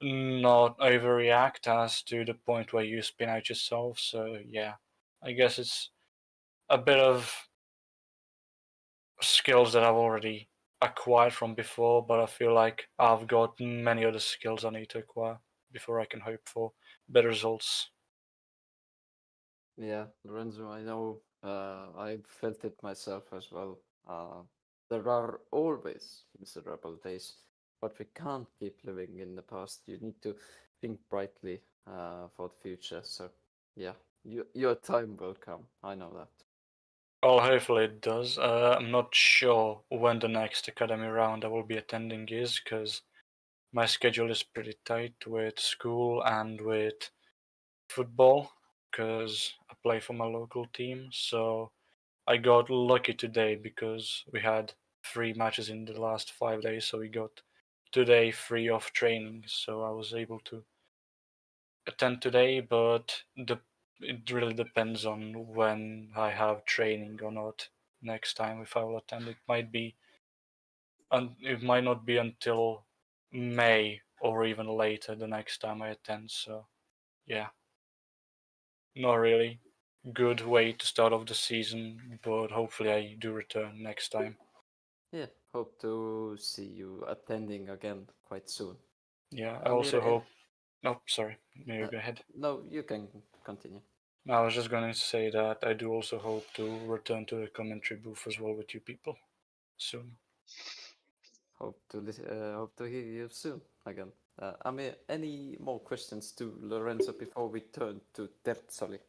not overreact as to the point where you spin out yourself. So yeah, I guess it's a bit of skills that I've already acquired from before, but I feel like I've got many other skills I need to acquire before I can hope for better results. Yeah, Lorenzo, I know. I felt it myself as well. There are always miserable days, but we can't keep living in the past. You need to think brightly for the future. So, yeah, your time will come. I know that. Well, hopefully it does. I'm not sure when the next academy round I will be attending is, because my schedule is pretty tight with school and with football, because I play for my local team. So I got lucky today because we had 3 matches in the last 5 days, so we got today free of training. So I was able to attend today, but it really depends on when I have training or not next time. If I will attend, it might not be until May or even later the next time I attend. So yeah, not really good way to start off the season, but hopefully I do return next time. Yeah, hope to see you attending again quite soon. Yeah, I Amir, also hope. Oh, sorry. Maybe go ahead. no, you can continue. I was just going to say that I do also hope to return to the commentary booth as well with you people soon. Hope to hear you soon again. Amir, any more questions to Lorenzo before we turn to Tertsali?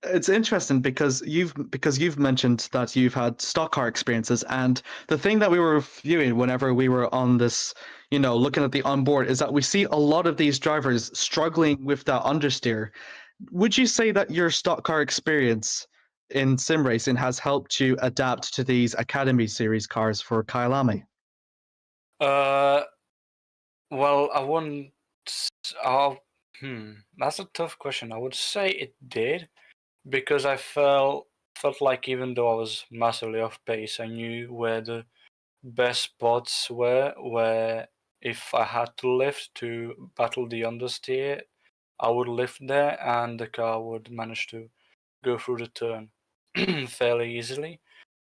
It's interesting because you've mentioned that you've had stock car experiences, and the thing that we were viewing whenever we were on this, looking at the onboard, is that we see a lot of these drivers struggling with that understeer. Would you say that your stock car experience in sim racing has helped you adapt to these Academy Series cars for Kyalami? Well, I wouldn't. Uh, that's a tough question. I would say it did, because I felt like even though I was massively off pace, I knew where the best spots were, where if I had to lift to battle the understeer, I would lift there and the car would manage to go through the turn fairly easily.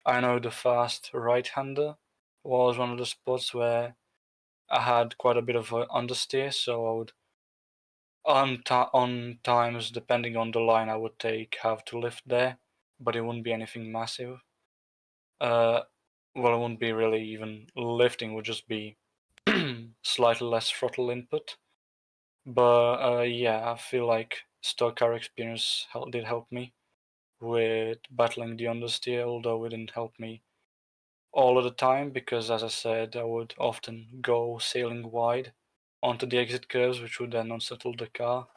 I know the fast right-hander was one of the spots where I had quite a bit of understeer, so I would on times, depending on the line I would have to lift there, but it wouldn't be anything massive. Well, it wouldn't be really even lifting, it would just be slightly less throttle input. But yeah, I feel like stock car experience did help me with battling the understeer, although it didn't help me all of the time, because as I said, I would often go sailing wide onto the exit curves, which would then unsettle the car.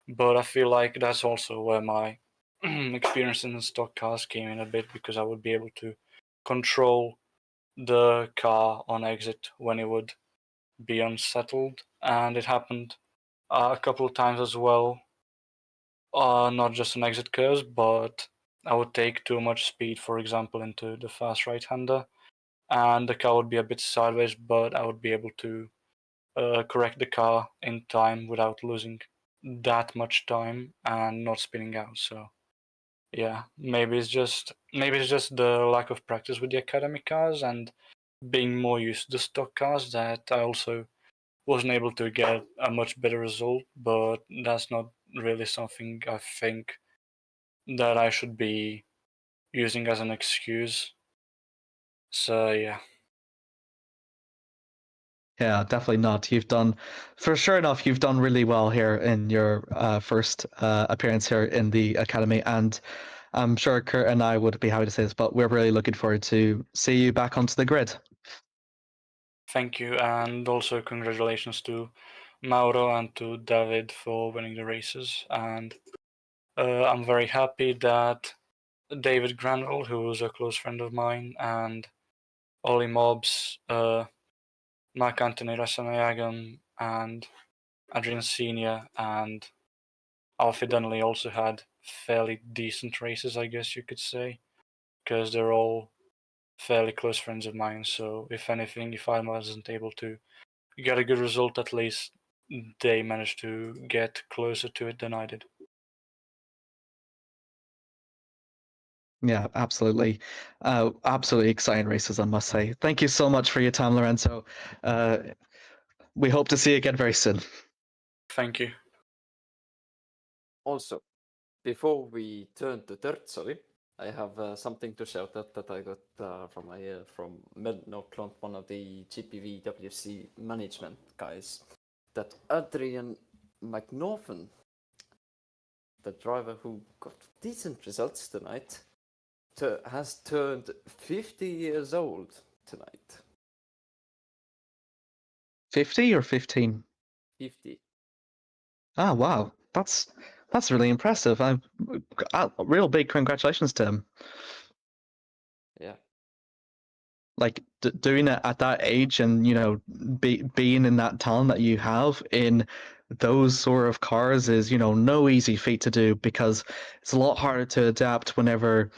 But I feel like that's also where my experience in stock cars came in a bit, because I would be able to control the car on exit when it would be unsettled, and it happened a couple of times as well. Not just on exit curves, but I would take too much speed, for example, into the fast right-hander, and the car would be a bit sideways, but I would be able to correct the car in time without losing that much time and not spinning out. So yeah, maybe it's just the lack of practice with the academy cars and being more used to the stock cars that I also wasn't able to get a much better result. But that's not really something I think that I should be using as an excuse. So yeah. Yeah, definitely not. You've done, for sure enough, you've done really well here in your first appearance here in the academy, and I'm sure Kurt and I would be happy to say this, but we're really looking forward to see you back onto the grid. Thank you, and also congratulations to Mauro and to David for winning the races. And I'm very happy that David Granville, who is a close friend of mine, and Ollie Mobbs, Mark Anthony Rasanayagan, and Adrian Senior, and Alfie Donnelly also had fairly decent races, I guess you could say, because they're all fairly close friends of mine. So if anything, if I wasn't able to get a good result, at least they managed to get closer to it than I did. Yeah, absolutely. Absolutely exciting races, I must say. Thank you so much for your time, Lorenzo. We hope to see you again very soon. Thank you. Also, before we turn to Törtsoli, I have something to shout out that I got from Nordland, one of the GPVWC management guys, that Adrian McNaughton, the driver who got decent results tonight, has turned 50 years old tonight. 50 or 15? 50. Ah, wow. That's really impressive. Real big congratulations to him. Yeah. Like doing it at that age, and being in that talent that you have in those sort of cars is no easy feat to do, because it's a lot harder to adapt whenever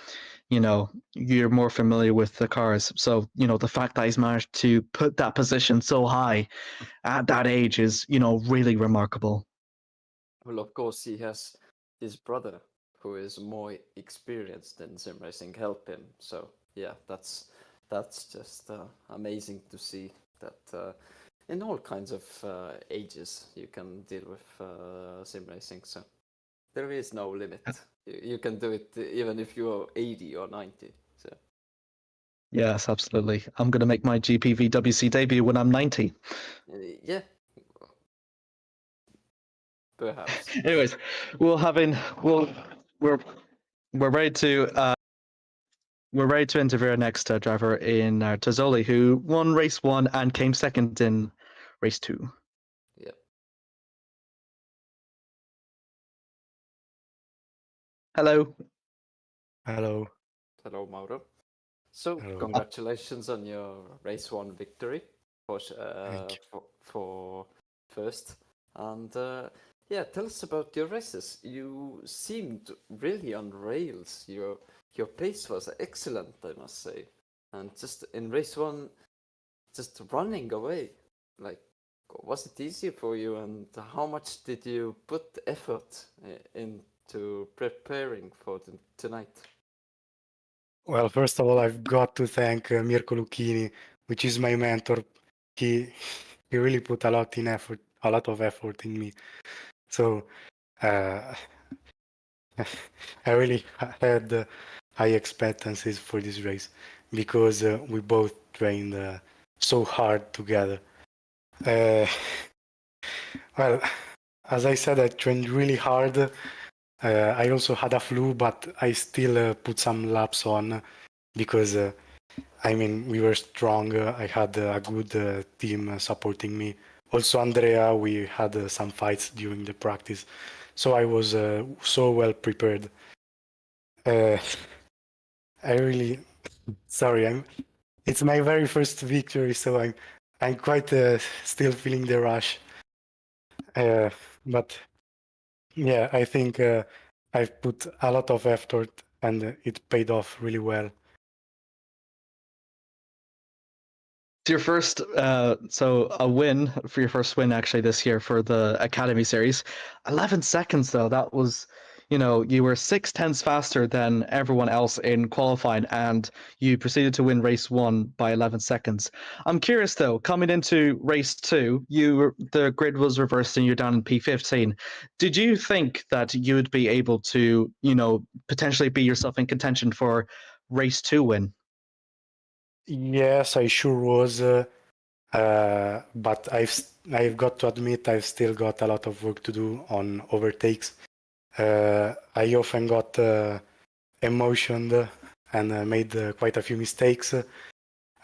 you're more familiar with the cars. So the fact that he's managed to put that position so high at that age is really remarkable. Well, of course, he has his brother who is more experienced in sim racing help him. So yeah, that's just amazing to see that in all kinds of ages you can deal with sim racing. So there is no limit. You can do it even if you're 80 or 90. So Yes, absolutely. I'm going to make my GPVWC debut when I'm 90. yeah, perhaps. Anyways, we're ready to interview our next driver in Tozzoli, who won race 1 and came second in race 2. Yeah. Hello. Hello. Hello, Mauro. So Hello. congratulations on your race 1 victory for first. And yeah, tell us about your races. You seemed really on rails. Your pace was excellent, I must say. And just in race 1, just running away. Like, was it easy for you? And how much did you put effort into preparing for tonight? Well, first of all, I've got to thank Mirko Lucchini, which is my mentor. He really put a lot of effort in me. So I really had high expectancies for this race, because we both trained so hard together. Well, as I said, I trained really hard. I also had a flu, but I still put some laps on, because we were strong. I had a good team supporting me. Also, Andrea, we had some fights during the practice, so I was so well prepared. I really Sorry, it's my very first victory, so I'm quite still feeling the rush. But yeah, I think I've put a lot of effort and it paid off really well. It's your first, so a win for your first win actually this year for the Academy Series. 11 seconds though, that was, you were 6/10 faster than everyone else in qualifying, and you proceeded to win race 1 by 11 seconds. I'm curious though, coming into race 2, the grid was reversed and you're down in P15. Did you think that you would be able to, potentially be yourself in contention for race 2 win? Yes, I sure was. But I've got to admit I've still got a lot of work to do on overtakes. I often got emotioned and made quite a few mistakes.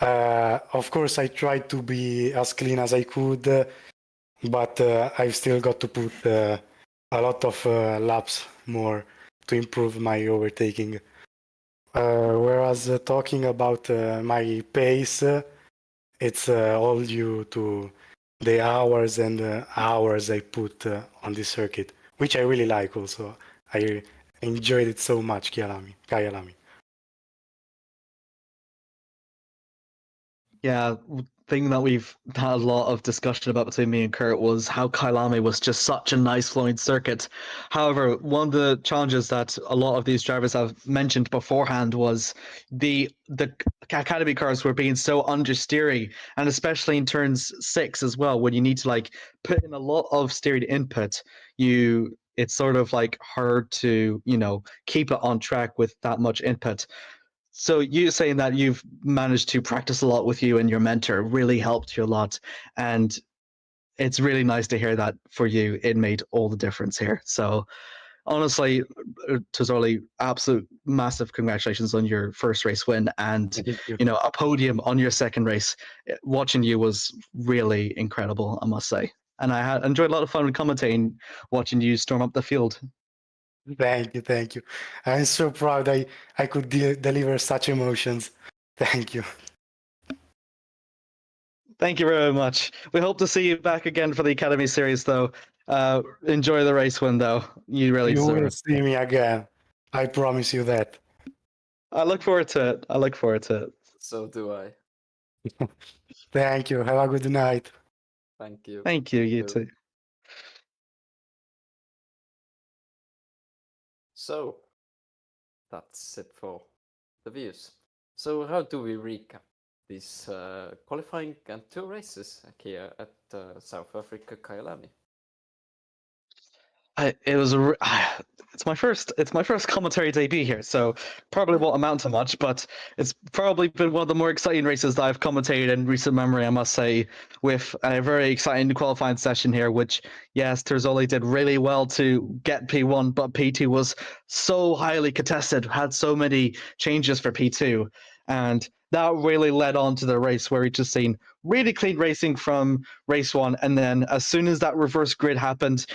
Of course, I tried to be as clean as I could, but I've still got to put a lot of laps more to improve my overtaking. Whereas talking about my pace, it's all due to the hours and hours I put on this circuit, which I really like also. I enjoyed it so much, Kyalami. Yeah, thing that we've had a lot of discussion about between me and Kert was how Kyalami was just such a nice flowing circuit. However, one of the challenges that a lot of these drivers have mentioned beforehand was the academy cars were being so understeery, and especially in turns 6 as well, when you need to like put in a lot of steering input, it's sort of like hard to keep it on track with that much input. So you saying that you've managed to practice a lot with you and your mentor really helped you a lot. And it's really nice to hear that for you. It made all the difference here. So honestly, Tazoli, absolute massive congratulations on your first race win and Thank you. a podium on your second race. Watching you was really incredible, I must say. And I had enjoyed a lot of fun commentating, watching you storm up the field. Thank you. I'm so proud I could deliver such emotions. Thank you. Thank you very much. We hope to see you back again for the Academy Series, though. Enjoy the race win, though. You really You deserve will it. see me again. I promise you that. I look forward to it. I look forward to it. So do I. Thank you. Have a good night. Thank you. Thank you. You too. So, that's it for the views. So how do we recap these qualifying and 2 races here at South Africa Kyalami? It's my first commentary debut here, so probably won't amount to much, but it's probably been one of the more exciting races that I've commentated in recent memory, I must say, with a very exciting qualifying session here, which, yes, Terzoli did really well to get P1, but P2 was so highly contested, had so many changes for P2, and that really led on to the race where we just seen really clean racing from race 1, and then as soon as that reverse grid happened,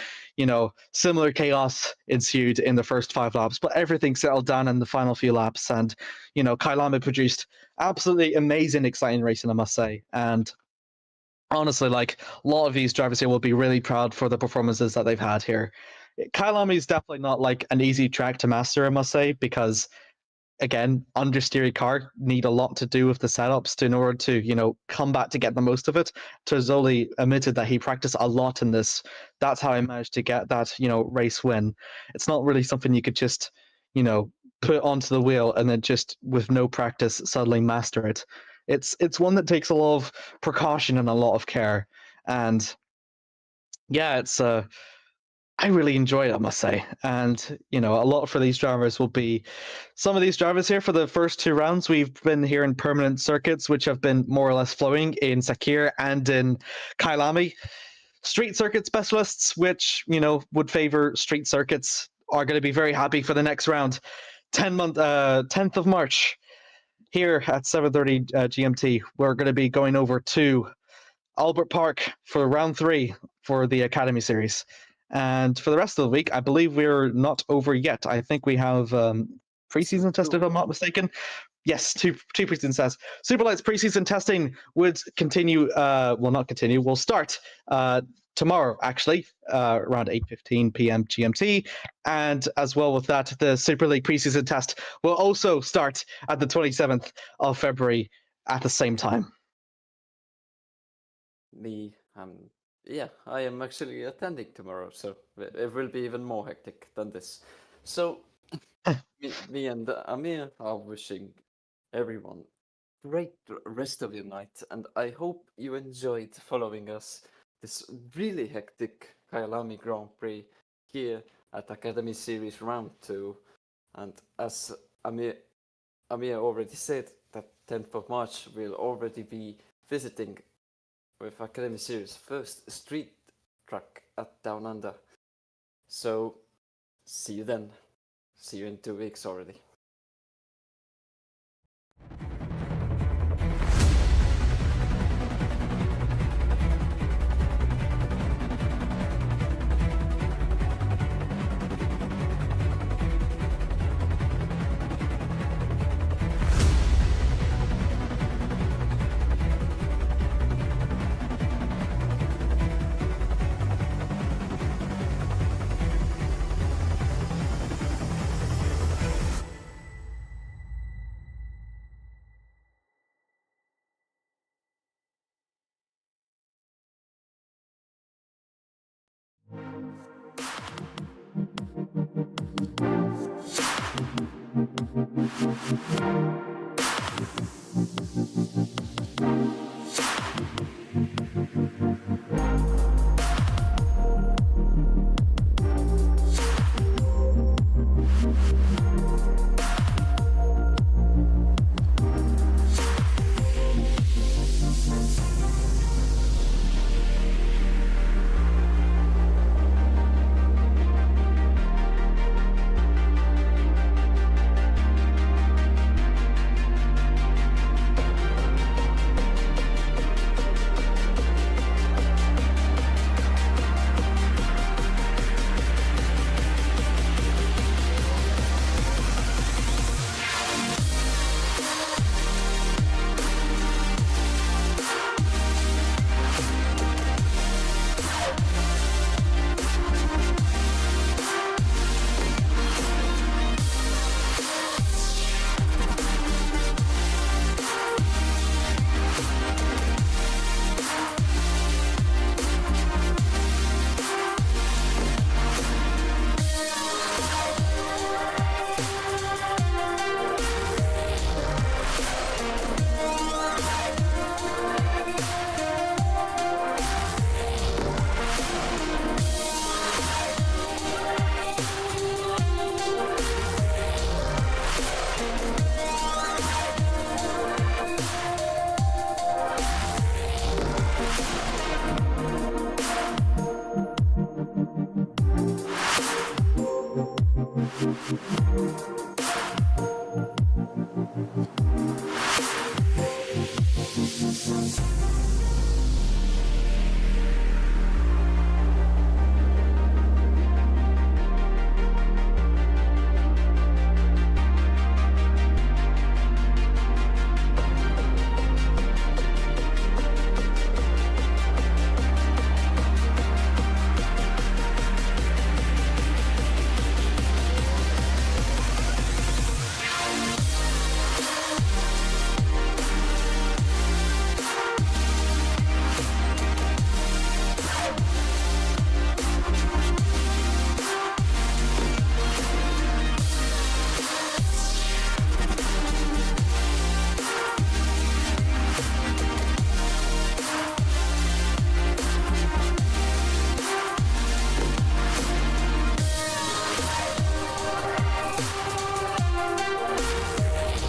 similar chaos ensued in the first 5 laps, but everything settled down in the final few laps. And, Kyalami produced absolutely amazing, exciting racing, I must say. And honestly, like a lot of these drivers here will be really proud for the performances that they've had here. Kyalami is definitely not like an easy track to master, I must say, because again, understeery car need a lot to do with the setups in order to, come back to get the most of it. Terzoli admitted that he practiced a lot in this. That's how I managed to get that, race win. It's not really something you could just, put onto the wheel and then just with no practice suddenly master it. It's one that takes a lot of precaution and a lot of care. And yeah, I really enjoy it, I must say. And, a lot for these drivers will be some of these drivers here for the first 2 rounds. We've been here in permanent circuits, which have been more or less flowing in Sakir and in Kyalami. Street circuit specialists, which, would favor street circuits, are going to be very happy for the next round. 10th of March, here at 7:30 GMT, we're going to be going over to Albert Park for round 3 for the Academy Series. And for the rest of the week, I believe we're not over yet. I think we have preseason test, if I'm not mistaken. Yes, two preseason tests. Superlight's preseason testing would continue. Will not continue. Will start tomorrow, actually, around 8:15 p.m. GMT, and as well with that, the Super League preseason test will also start at the 27th of February at the same time. Me, yeah, I am actually attending tomorrow, so it will be even more hectic than this. So, me and Amir are wishing everyone great rest of your night, and I hope you enjoyed following us this really hectic Kyalami Grand Prix here at Academy Series Round 2. And as Amir already said, that 10th of March we'll already be visiting with Academy Series first street track at Down Under. So see you then. See you in 2 weeks already.